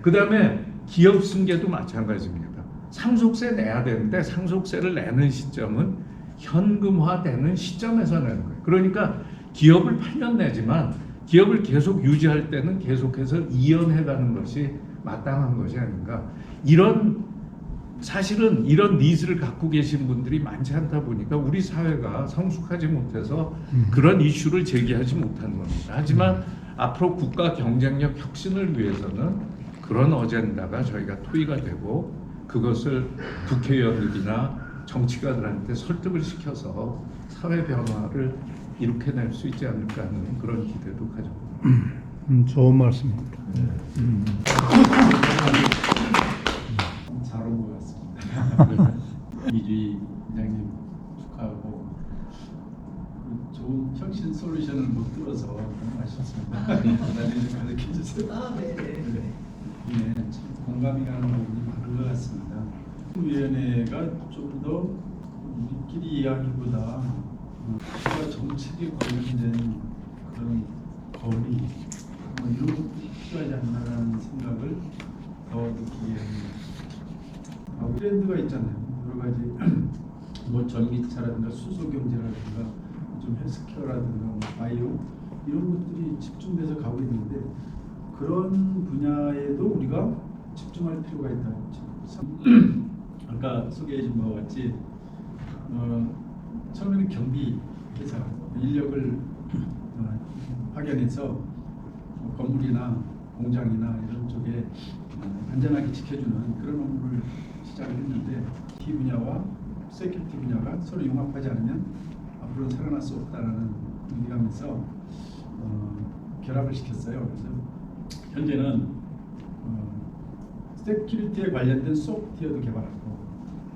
그 다음에 기업 승계도 마찬가지입니다. 상속세 내야 되는데 상속세를 내는 시점은 현금화되는 시점에서 내는 거예요. 그러니까 기업을 팔면 내지만 기업을 계속 유지할 때는 계속해서 이연해가는 것이 마땅한 것이 아닌가. 사실은 이런 니즈를 갖고 계신 분들이 많지 않다 보니까 우리 사회가 성숙하지 못해서 그런 이슈를 제기하지 못하는 겁니다. 하지만 앞으로 국가 경쟁력 혁신을 위해서는 그런 어젠다가 저희가 토의가 되고 그것을 국회의원들이나 정치가들한테 설득을 시켜서 사회 변화를 일으켜낼 수 있지 않을까 하는 그런 기대도 가져봅니다. 좋은 말씀입니다. 잘 온 것 같습니다. 이주희 회장님 축하하고 좋은 혁신 솔루션을 못 들어서 너무 아쉽습니다. 나중에 좀 가르쳐 주세요. 아, 네. 네, 참 공감이 가는 부분이 많은 것 같습니다. 위원회가 좀 더 우리끼리 이야기보다 정책에 관련된 그런 거리 이런 것도 필요하지 않나라는 생각을 더 느끼게 합니다. 트렌드가 있잖아요. 여러 가지 뭐 전기차라든가 수소경제라든가 좀 헬스케어라든가 뭐 바이오 이런 것들이 집중돼서 가고 있는데 그런 분야에도 우리가 집중할 필요가 있다. 아까 소개해 준 바와 같이 처음에는 경비 회사 인력을 파견해서 건물이나 공장이나 이런 쪽에 안전하게 지켜주는 그런 업무를 시작을 했는데 이 분야와 세큐리티 분야가 서로 융합하지 않으면 앞으로는 살아날 수 없다라는 의미하면서 결합을 시켰어요. 그래서 현재는 세큐리티에 관련된 소프트웨어도 개발하고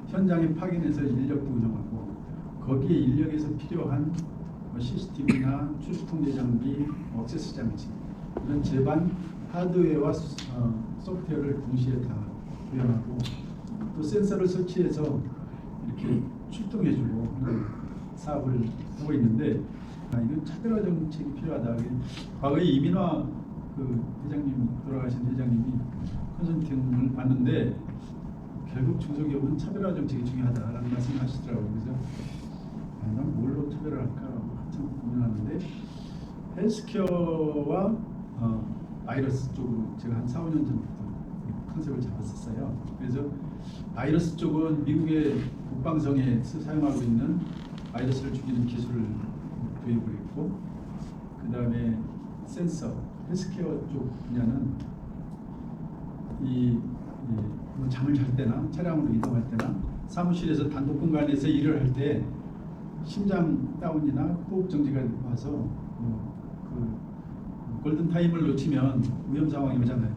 현장에 파견해서 인력도 운영하고 거기에 인력에서 필요한 CCTV나 출수통제 장비, 액세스 장치 이런 제반 하드웨어와 소프트웨어를 동시에 다 구현하고 또 센서를 설치해서 이렇게 출동해주고 하는 사업을 하고 있는데 이건 차별화 정책이 필요하다. 과거에 이민화 회장님 돌아가신 회장님이 컨설팅을 받는데 결국 중소기업은 차별화 정책이 중요하다라는 말씀을 하시더라고요. 그래서 난 뭘로 차별을 할까 한참 고민하는데 헬스케어와 바이러스 쪽으로 제가 한 4, 5년 전부터 컨셉을 잡았었어요. 그래서 바이러스 쪽은 미국의 국방성에 사용하고 있는 바이러스를 죽이는 기술을 도입을 했고 그 다음에 센서, 헬스케어 쪽 분야는 뭐 잠을 잘 때나 차량으로 이동할 때나 사무실에서 단독 공간에서 일을 할 때 심장 다운이나 호흡 정지가 와서 골든 타임을 놓치면 위험 상황이 오잖아요.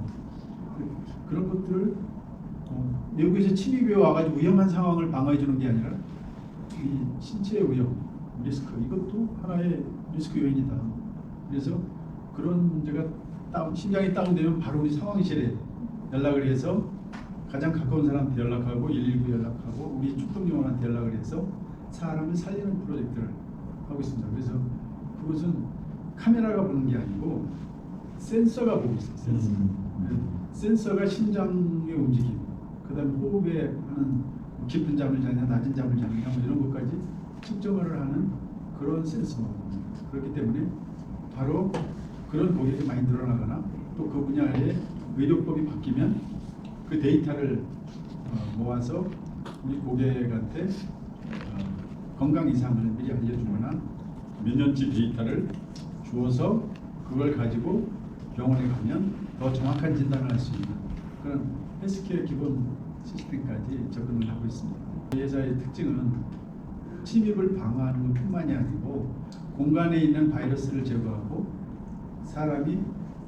그런 것들을 외국에서 침입이 와가지고 위험한 상황을 방어해 주는 게 아니라 이 신체의 위험, 리스크 이것도 하나의 리스크 요인이다. 그래서 그런 문제가 심장이 다운되면 바로 우리 상황실에 연락을 해서 가장 가까운 사람한테 연락하고 119 연락하고 우리 출동요원한테 연락을 해서 사람을 살리는 프로젝트를 하고 있습니다. 그래서 그것은 카메라가 보는 게 아니고 센서가 보고 있어요. 센서. 센서가 심장의 움직임, 그 다음에 호흡에 하는 깊은 잠을 자냐 낮은 잠을 자느냐 뭐 이런 것까지 측정을 하는 그런 센서. 그렇기 때문에 바로 그런 고객이 많이 늘어나거나 또 그 분야의 의료법이 바뀌면 그 데이터를 모아서 우리 고객한테 건강 이상을 미리 알려주거나 몇 년치 데이터를 주어서 그걸 가지고 병원에 가면 더 정확한 진단을 할 수 있는 그런 헬스케어 기본 시스템까지 접근을 하고 있습니다. 이 회사의 특징은 침입을 방어하는 것뿐만이 아니고 공간에 있는 바이러스를 제거하고 사람이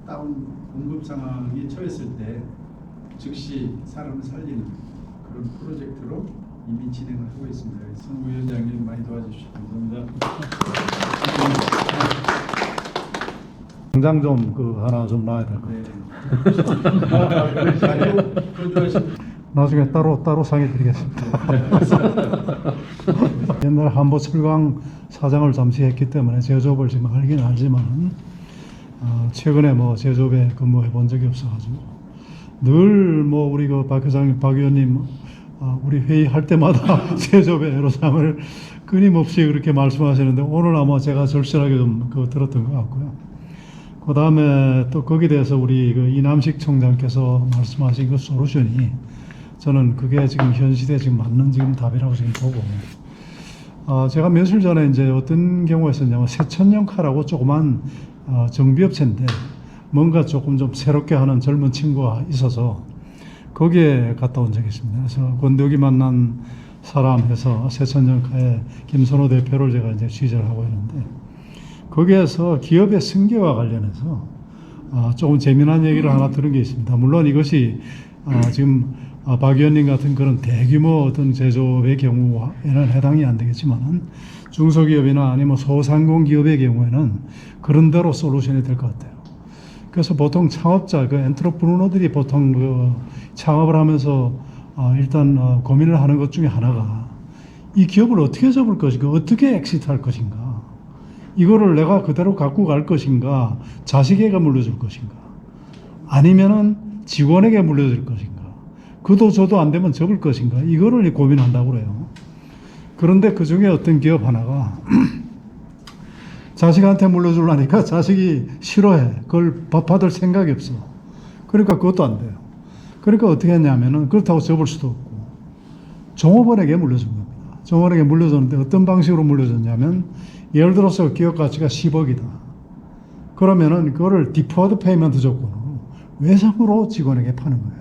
다운 공급 상황에 처했을 때 즉시 사람을 살리는 그런 프로젝트로 이미 진행을 하고 있습니다. 선구위원장님 많이 도와주시고 감사합니다. 당장 좀 하나 좀 놔야 될 것 같아요. 나중에 따로 상의 드리겠습니다. 옛날 한보 철강 사장을 잠시 했기 때문에 제조업을 지금 알긴 알지만 최근에 뭐 제조업에 근무해 본 적이 없어가지고 늘 뭐 우리 박 회장님, 박 의원님 우리 회의할 때마다 제조업의 애로사항을 끊임없이 그렇게 말씀하시는데 오늘 아마 제가 절실하게 좀 들었던 것 같고요. 그 다음에 또 거기에 대해서 우리 이남식 총장께서 말씀하신 그 솔루션이 저는 그게 지금 현 시대에 지금 맞는 지금 답이라고 지금 보고 제가 며칠 전에 이제 어떤 경우였었냐면 세천연카라고 조그만 정비업체인데 뭔가 조금 좀 새롭게 하는 젊은 친구가 있어서 거기에 갔다 온 적이 있습니다. 그래서 권덕이 만난 사람 해서 세천연카의 김선호 대표를 제가 이제 취재를 하고 있는데 거기에서 기업의 승계와 관련해서 조금 재미난 얘기를 하나 들은 게 있습니다. 물론 이것이 지금 박 의원님 같은 그런 대규모 어떤 제조업의 경우에는 해당이 안 되겠지만 중소기업이나 아니면 소상공 기업의 경우에는 그런 대로 솔루션이 될 것 같아요. 그래서 보통 창업자, 엔트러프너들이 보통 창업을 하면서 일단 고민을 하는 것 중에 하나가 이 기업을 어떻게 접을 것인가, 어떻게 엑시트할 것인가. 이거를 내가 그대로 갖고 갈 것인가, 자식에게 물려줄 것인가, 아니면은 직원에게 물려줄 것인가, 그도 저도 안 되면 접을 것인가, 이거를 고민한다고 그래요. 그런데 그 중에 어떤 기업 하나가 자식한테 물려주려니까 자식이 싫어해. 그걸 받을 생각이 없어. 그러니까 그것도 안 돼요. 그러니까 어떻게 했냐면은 그렇다고 접을 수도 없고 종업원에게 물려준 겁니다. 종업원에게 물려줬는데 어떤 방식으로 물려줬냐면 예를 들어서 기업 가치가 10억이다. 그러면은 그거를 디퍼드 페이먼트 조건으로 외상으로 직원에게 파는 거예요.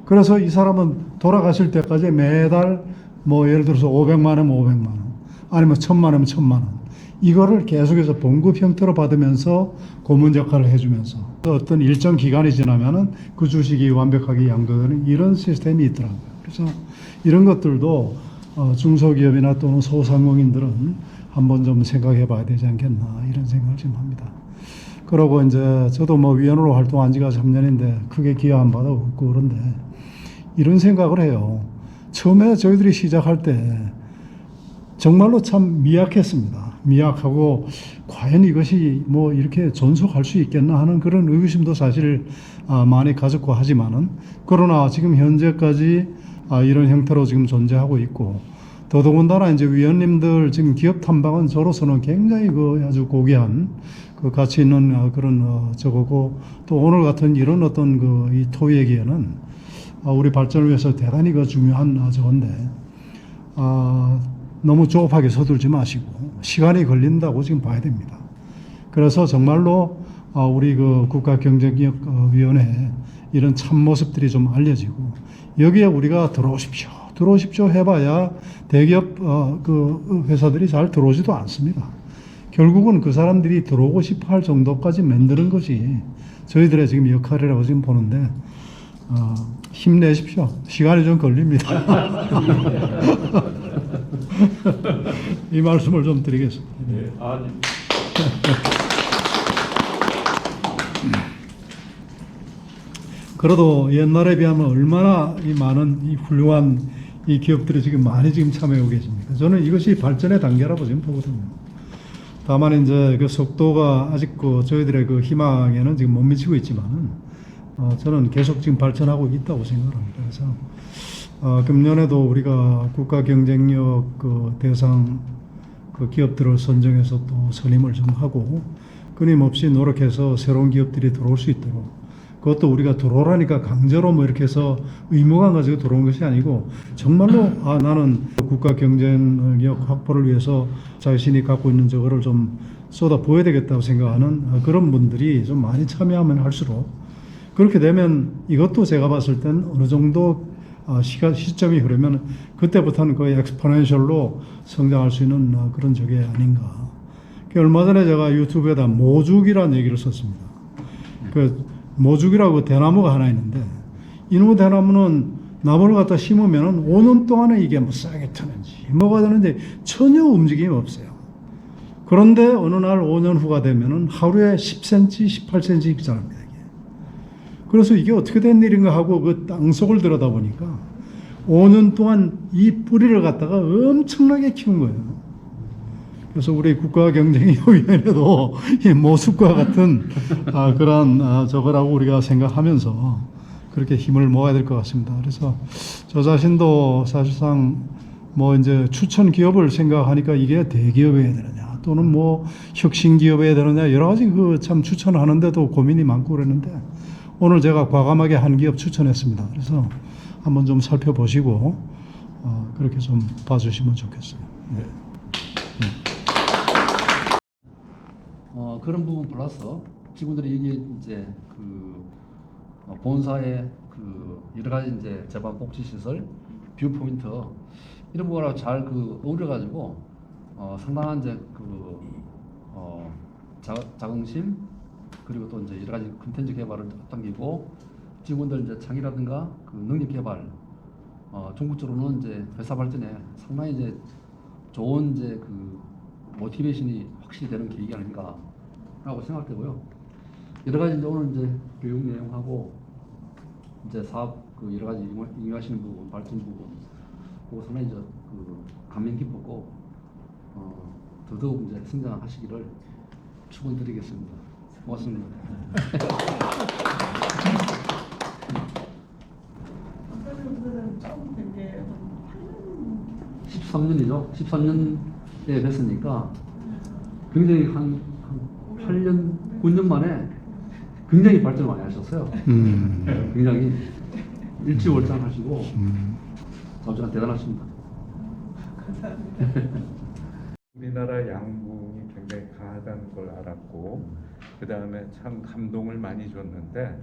그래서 이 사람은 돌아가실 때까지 매달 뭐 예를 들어서 500만 원이면 500만 원, 아니면 1000만 원이면 1000만 원, 이거를 계속해서 봉급 형태로 받으면서 고문 역할을 해주면서 어떤 일정 기간이 지나면은 그 주식이 완벽하게 양도되는 이런 시스템이 있더라고요. 그래서 이런 것들도 중소기업이나 또는 소상공인들은 한번 좀 생각해 봐야 되지 않겠나, 이런 생각을 좀 합니다. 그러고 이제 저도 뭐 위원으로 활동한 지가 3년인데 크게 기여 한 바도 없고 그런데 이런 생각을 해요. 처음에 저희들이 시작할 때 정말로 참 미약했습니다. 미약하고 과연 이것이 뭐 이렇게 존속할 수 있겠나 하는 그런 의구심도 사실 많이 가졌고 하지만은, 그러나 지금 현재까지 이런 형태로 지금 존재하고 있고, 더더군다나 이제 위원님들 지금 기업 탐방은 저로서는 굉장히 그 아주 고귀한 그 가치 있는 그런 저거고, 또 오늘 같은 이런 어떤 그 이 토의회기에는 우리 발전을 위해서 대단히 그 중요한 저건데, 너무 조급하게 서둘지 마시고 시간이 걸린다고 지금 봐야 됩니다. 그래서 정말로 우리 그 국가경쟁력위원회 이런 참모습들이 좀 알려지고, 여기에 우리가 들어오십시오 해봐야 대기업 그 회사들이 잘 들어오지도 않습니다. 결국은 그 사람들이 들어오고 싶어 할 정도까지 만드는 것이 저희들의 지금 역할이라고 지금 보는데, 힘내십시오. 시간이 좀 걸립니다. 이 말씀을 좀 드리겠습니다. 네. 그래도 옛날에 비하면 얼마나 이 많은 이 훌륭한 이 기업들이 지금 많이 지금 참여하고 계십니까? 저는 이것이 발전의 단계라고 지금 보거든요. 다만 이제 그 속도가 아직 그 저희들의 그 희망에는 지금 못 미치고 있지만은 저는 계속 지금 발전하고 있다고 생각합니다. 그래서 금년에도 우리가 국가 경쟁력 그 대상 그 기업들을 선정해서 또 선임을 좀 하고 끊임없이 노력해서 새로운 기업들이 들어올 수 있도록, 그것도 우리가 들어오라니까 강제로 뭐 이렇게 해서 의무감 가지고 들어온 것이 아니고 정말로 나는 국가 경쟁력 확보를 위해서 자신이 갖고 있는 저거를 좀 쏟아 부어야 되겠다고 생각하는 그런 분들이 좀 많이 참여하면 할수록, 그렇게 되면 이것도 제가 봤을 땐 어느 정도 시점이 흐르면 그때부터는 거의 엑스포넨셜로 성장할 수 있는 그런 적이 아닌가. 얼마 전에 제가 유튜브에다 모죽이라는 얘기를 썼습니다. 그 모죽이라고 대나무가 하나 있는데, 이놈의 대나무는 나무를 갖다 심으면 5년 동안에 이게 뭐 싹이 트는지 뭐가 되는지 전혀 움직임이 없어요. 그런데 어느 날 5년 후가 되면은 하루에 10cm, 18cm 자랍니다. 그래서 이게 어떻게 된 일인가 하고 그 땅속을 들여다보니까 5년 동안 이 뿌리를 갖다가 엄청나게 키운 거예요. 그래서 우리 국가경쟁위원회도 이 모습과 같은 그러한 저거라고 우리가 생각하면서 그렇게 힘을 모아야 될 것 같습니다. 그래서 저 자신도 사실상 뭐 이제 추천 기업을 생각하니까 이게 대기업에 해야 되느냐 또는 뭐 혁신 기업에 해야 되느냐 여러 가지 그 참 추천하는데도 고민이 많고 그랬는데, 오늘 제가 과감하게 한 기업 추천했습니다. 그래서 한번 좀 살펴보시고 그렇게 좀 봐주시면 좋겠어요. 네. 그런 부분 플러스 직원들이 여기 이제 그 본사의 그 여러 가지 이제 재반 복지 시설, 뷰 포인트 이런 부분하고 잘 그 어우려 가지고 상당한 이제 그 자긍심, 그리고 또 이제 여러 가지 콘텐츠 개발을 앞당기고 직원들 이제 창의라든가 그 능력 개발, 전국적으로는 이제 회사 발전에 상당히 이제 좋은 이제 그 모티베이션이 확실히 되는 계기가 아닌가라고 생각되고요. 여러 가지 이제 오늘 이제 교육 내용하고 이제 사업 그 여러 가지 응용하시는 부분, 발전 부분, 그거 상당히 이제 그 감명 깊었고 더더욱 이제 성장하시기를 축원드리겠습니다. 고맙습니다. 박사님들은 처음 뵌게 13년이죠. 13년에 뵀으니까 굉장히 한 8년, 9년 만에 굉장히 발전을 많이 하셨어요. 굉장히 일취월장하시고 아주 대단하십니다. 우리나라 양궁이 굉장히 강하다는 걸 알았고 그 다음에 참 감동을 많이 줬는데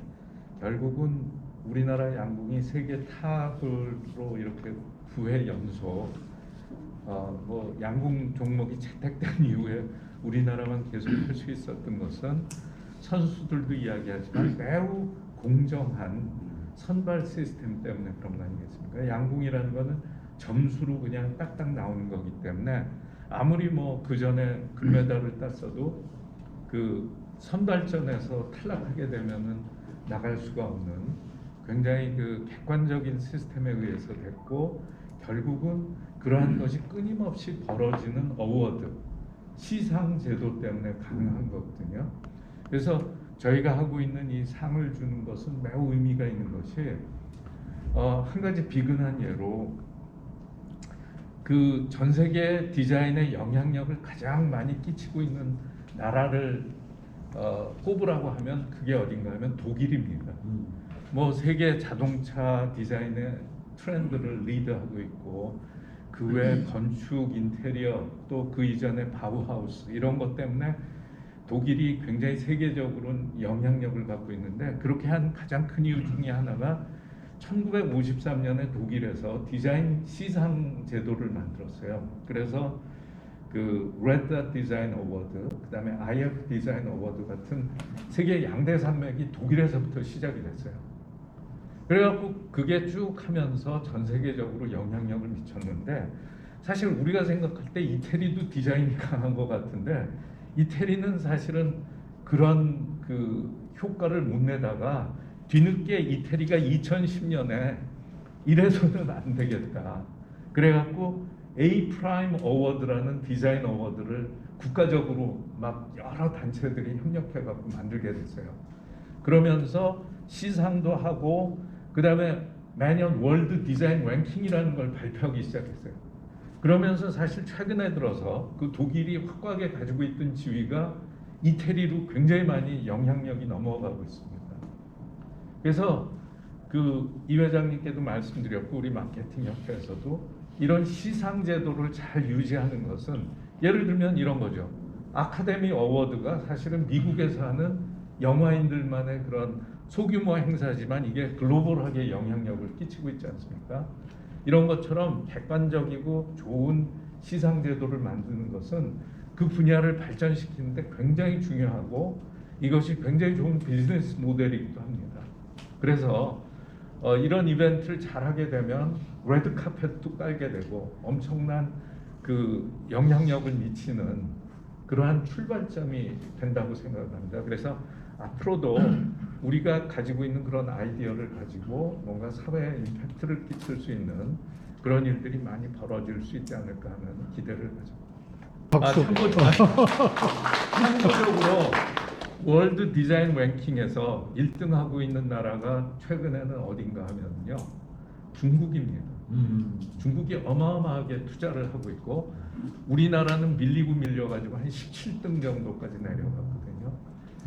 결국은 우리나라 양궁이 세계 탑으로 이렇게 9회 연속 뭐 양궁 종목이 채택된 이후에 우리나라만 계속 할 수 있었던 것은 선수들도 이야기하지만 매우 공정한 선발 시스템 때문에 그런 거 아니겠습니까? 양궁이라는 거는 점수로 그냥 딱딱 나오는 거기 때문에 아무리 뭐 그 전에 금메달을 땄어도 그 선발전에서 탈락하게 되면은 나갈 수가 없는 굉장히 그 객관적인 시스템에 의해서 됐고 결국은 그러한 것이 끊임없이 벌어지는 어워드 시상 제도 때문에 가능한 거거든요. 그래서 저희가 하고 있는 이 상을 주는 것은 매우 의미가 있는 것이 한 가지 비근한 예로 그 전 세계 디자인의 영향력을 가장 많이 끼치고 있는 나라를 꼽으라고 하면 그게 어딘가 하면 독일입니다. 뭐 세계 자동차 디자인의 트렌드를 리드하고 있고 그 외 건축, 인테리어 또 그 이전에 바우하우스 이런 것 때문에 독일이 굉장히 세계적으로는 영향력을 갖고 있는데 그렇게 한 가장 큰 이유 중에 하나가 1953년에 독일에서 디자인 시상 제도를 만들었어요. 그래서 그 Red Dot Design Award, 그다음에 IF Design Award 같은 세계 양대 산맥이 독일에서부터 시작이 됐어요. 그래갖고 그게 쭉 하면서 전 세계적으로 영향력을 미쳤는데 사실 우리가 생각할 때 이태리도 디자인이 강한 것 같은데 이태리는 사실은 그런 그 효과를 못 내다가 뒤늦게 이태리가 2010년에 이래서는 안 되겠다. 그래갖고 A 프라임 어워드라는 디자인 어워드를 국가적으로 막 여러 단체들이 협력해갖고 만들게 됐어요. 그러면서 시상도 하고 그 다음에 매년 월드 디자인 랭킹이라는 걸 발표하기 시작했어요. 그러면서 사실 최근에 들어서 그 독일이 확고하게 가지고 있던 지위가 이태리로 굉장히 많이 영향력이 넘어가고 있습니다. 그래서 그 이 회장님께도 말씀드렸고 우리 마케팅 협회에서도 이런 시상 제도를 잘 유지하는 것은 예를 들면 이런 거죠. 아카데미 어워드가 사실은 미국에서 하는 영화인들만의 그런 소규모 행사지만 이게 글로벌하게 영향력을 끼치고 있지 않습니까? 이런 것처럼 객관적이고 좋은 시상 제도를 만드는 것은 그 분야를 발전시키는데 굉장히 중요하고 이것이 굉장히 좋은 비즈니스 모델이기도 합니다. 그래서 이런 이벤트를 잘하게 되면 레드 카펫도 깔게 되고 엄청난 그 영향력을 미치는 그러한 출발점이 된다고 생각합니다. 그래서 앞으로도 우리가 가지고 있는 그런 아이디어를 가지고 뭔가 사회에 임팩트를 끼칠 수 있는 그런 일들이 많이 벌어질 수 있지 않을까 하는 기대를 가집니다. 참고적으로 월드 디자인 랭킹에서 1등하고 있는 나라가 최근에는 어딘가 하면요 중국입니다. 중국이 어마어마하게 투자를 하고 있고 우리나라는 밀리고 밀려가지고 한 17등 정도까지 내려갔거든요.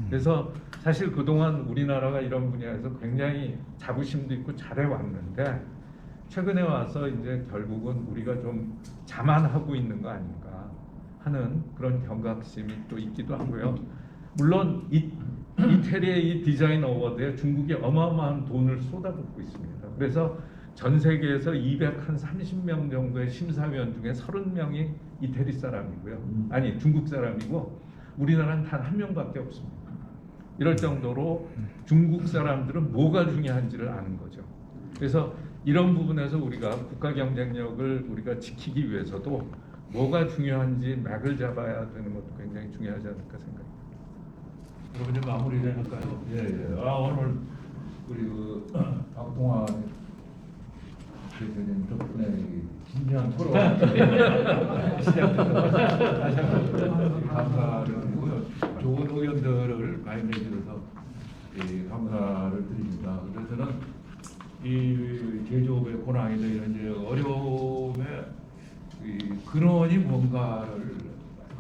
그래서 사실 그동안 우리나라가 이런 분야에서 굉장히 자부심도 있고 잘해왔는데 최근에 와서 이제 결국은 우리가 좀 자만하고 있는 거 아닌가 하는 그런 경각심이 또 있기도 하고요. 물론 이태리의 이 디자인 어워드에 중국이 어마어마한 돈을 쏟아붓고 있습니다. 그래서 전 세계에서 230명 정도의 심사위원 중에 30명이 이태리 사람이고요. 아니 중국 사람이고 우리나라는 단 한 명밖에 없습니다. 이럴 정도로 중국 사람들은 뭐가 중요한지를 아는 거죠. 그래서 이런 부분에서 우리가 국가 경쟁력을 우리가 지키기 위해서도 뭐가 중요한지 맥을 잡아야 되는 것도 굉장히 중요하지 않을까 생각합니다. 그럼 이제 마무리를 할까요? 예. 오늘 우리 박동환 대표님 덕분에 진지한 토론 시작돼서 다시 한번 감사를 드리고요. 좋은 의견들을 많이 내주셔서 감사를 드립니다. 그래서 저는 이 제조업의 고난이들 이제 어려움의 이 근원이 뭔가를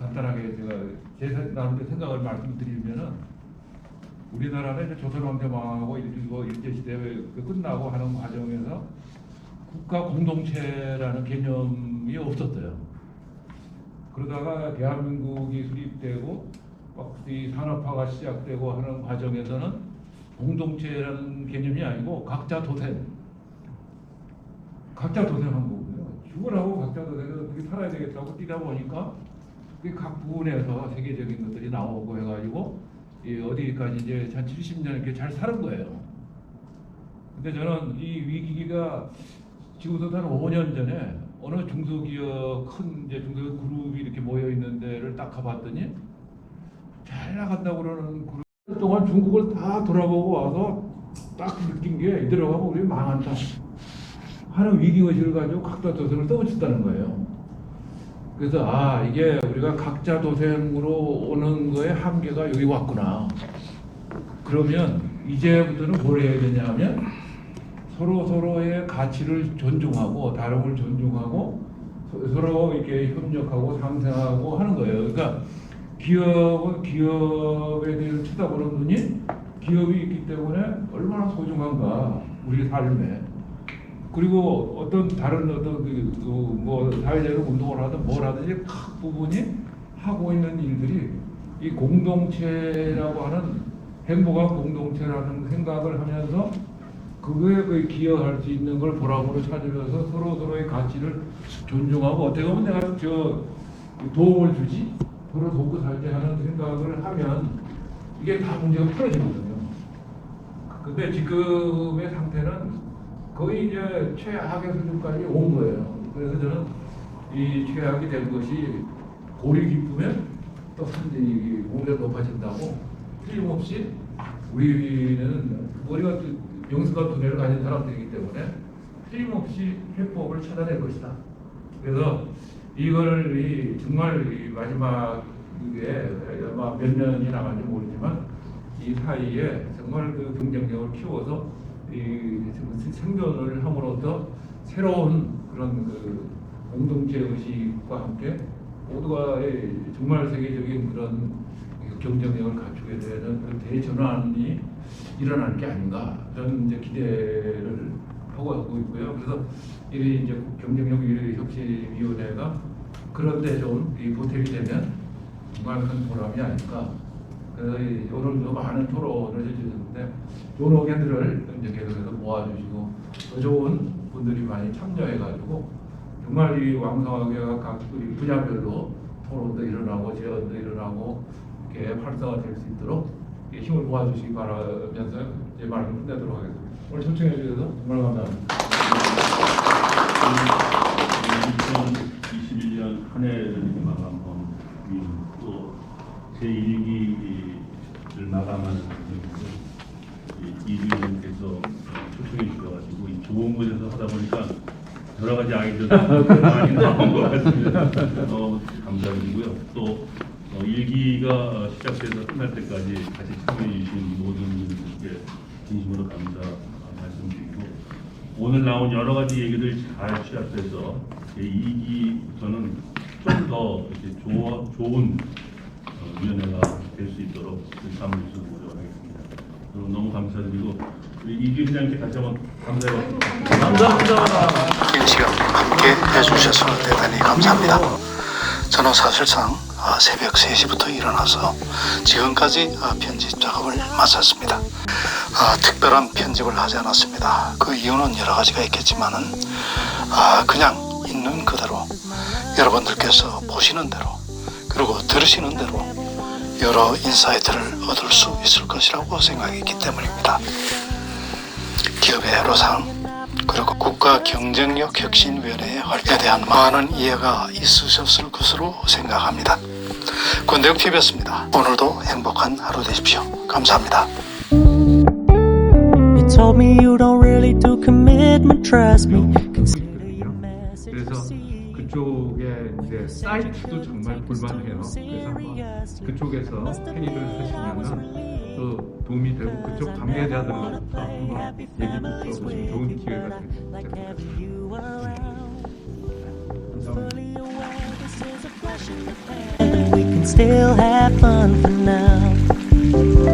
간단하게 제가 제 나름대로 생각을 말씀드리면은 우리나라는 이제 조선 왕조 망하고 일제 시대 끝나고 하는 과정에서 국가 공동체라는 개념이 없었어요. 그러다가 대한민국이 수립되고 막 이 산업화가 시작되고 하는 과정에서는 공동체라는 개념이 아니고 각자 도생 한 거고요. 죽으라고 각자 도생해서 어떻게 살아야 되겠다고 뛰다 보니까 각 부분에서 세계적인 것들이 나오고 해가지고 어디까지 이제 한 70년 이렇게 잘 사는 거예요. 근데 저는 이 위기가 지금부터 한 5년 전에 어느 중소기업 큰 이제 중소기업 그룹이 이렇게 모여 있는 데를 딱 가봤더니 잘 나간다고 그러는 그룹 동안 중국을 다 돌아보고 와서 딱 느낀 게 이대로 가면 우리 망한다 하는 위기의식을 가지고 각자 도생을 떠붙였다는 거예요. 그래서 이게 우리가 각자 도생으로 오는 거에 한계가 여기 왔구나. 그러면 이제부터는 뭘 해야 되냐 하면 서로의 가치를 존중하고 다름을 존중하고 서로 이렇게 협력하고 상생하고 하는 거예요. 그러니까 기업은 기업에 대해서 쳐다보는 눈이 기업이 있기 때문에 얼마나 소중한가 우리 삶에. 그리고 어떤 다른 뭐 사회적인 운동을 하든 뭘 하든지 각 부분이 하고 있는 일들이 이 공동체라고 하는 행복한 공동체라는 생각을 하면서 그거에 기여할 수 있는 걸 보람으로 찾으면서 서로의 가치를 존중하고 어떻게 보면 내가 도움을 주지 서로 돕고 살지 하는 생각을 하면 이게 다 문제가 풀어지거든요. 근데 지금의 상태는 거의 이제 최악의 수준까지 온 거예요. 그래서 저는 이 최악이 된 것이 골이 깊으면 또 우리가 높아진다고 틀림없이 우리는 우리가 영수가 두뇌를 가진 사람들이기 때문에 틀림없이 해법을 찾아낼 것이다. 그래서 이걸 정말 마지막에 아마 몇 년이 나갈지 모르지만 이 사이에 정말 그 경쟁력을 키워서 이 생존을 함으로써 새로운 그런 그 공동체 의식과 함께 모두가 정말 세계적인 그런 경쟁력을 갖추게 되는 그 대전환이 일어날 게 아닌가 저는 이제 기대를 하고 있고요. 그래서 이 이제 경쟁력 혁신위원회가 그런데 좀 보탬이 되면 정말 큰 보람이 아닐까. 그래서 오늘도 많은 토론을 해주셨는데 좋은 의견들을 이제 계속해서 모아주시고 더 좋은 분들이 많이 참여해가지고 정말 이 왕성하게 각 분야별로 토론도 일어나고 제언도 일어나고 이렇게 활성화될 수 있도록 힘을 모아주시기 바라면서 제 말을 끝내도록 하겠습니다. 오늘 초청해 주셔서 정말 감사합니다. 2021년 한 해를 마감한 또 제1기를 마감하는 이주님께서 초청해 주셔가지고 이 좋은 곳에서 하다 보니까 여러 가지 아이디어가 많이 나온 것 같습니다. 감사드리고요. 또 1기가 시작돼서 끝날 때까지 같이 참여해 주신 모든 분들께 진심으로 감사 말씀드리고 오늘 나온 여러 가지 얘기들 잘 취합해서 2기부터는 좀 더 좋은 위원회가 될 수 있도록 잠을 주도록 하겠습니다. 여러분 너무 감사드리고 우리 이규장님께 다시 한번 감사해봤습니다. 감사합니다. 긴 시간 함께 해주셔서 대단히 감사합니다. 저는 사실상 새벽 3시부터 일어나서 지금까지 편집 작업을 마쳤습니다. 특별한 편집을 하지 않았습니다. 그 이유는 여러 가지가 있겠지만은 그냥 있는 그대로 여러분들께서 보시는 대로 그리고 들으시는 대로 여러 인사이트를 얻을 수 있을 것이라고 생각했기 때문입니다. 기업의 애로사항 그리고 국가경쟁력혁신위원회의 활동에 대한 많은 이해가 있으셨을 것으로 생각합니다. 권대웅TV였습니다. 오늘도 행복한 하루 되십시오. 감사합니다. You told me you don't really do commitment, trust me. 그래서 그래서 그쪽에 이제 사이트도 정말 볼만해요. 그래서 한번 그쪽에서 행위를 하시면은 또 도움이 되고 그쪽 관계자들로부터 한번 얘기 들어보시면 좋은 기회가 될 것 같습니다. We can still have fun for now.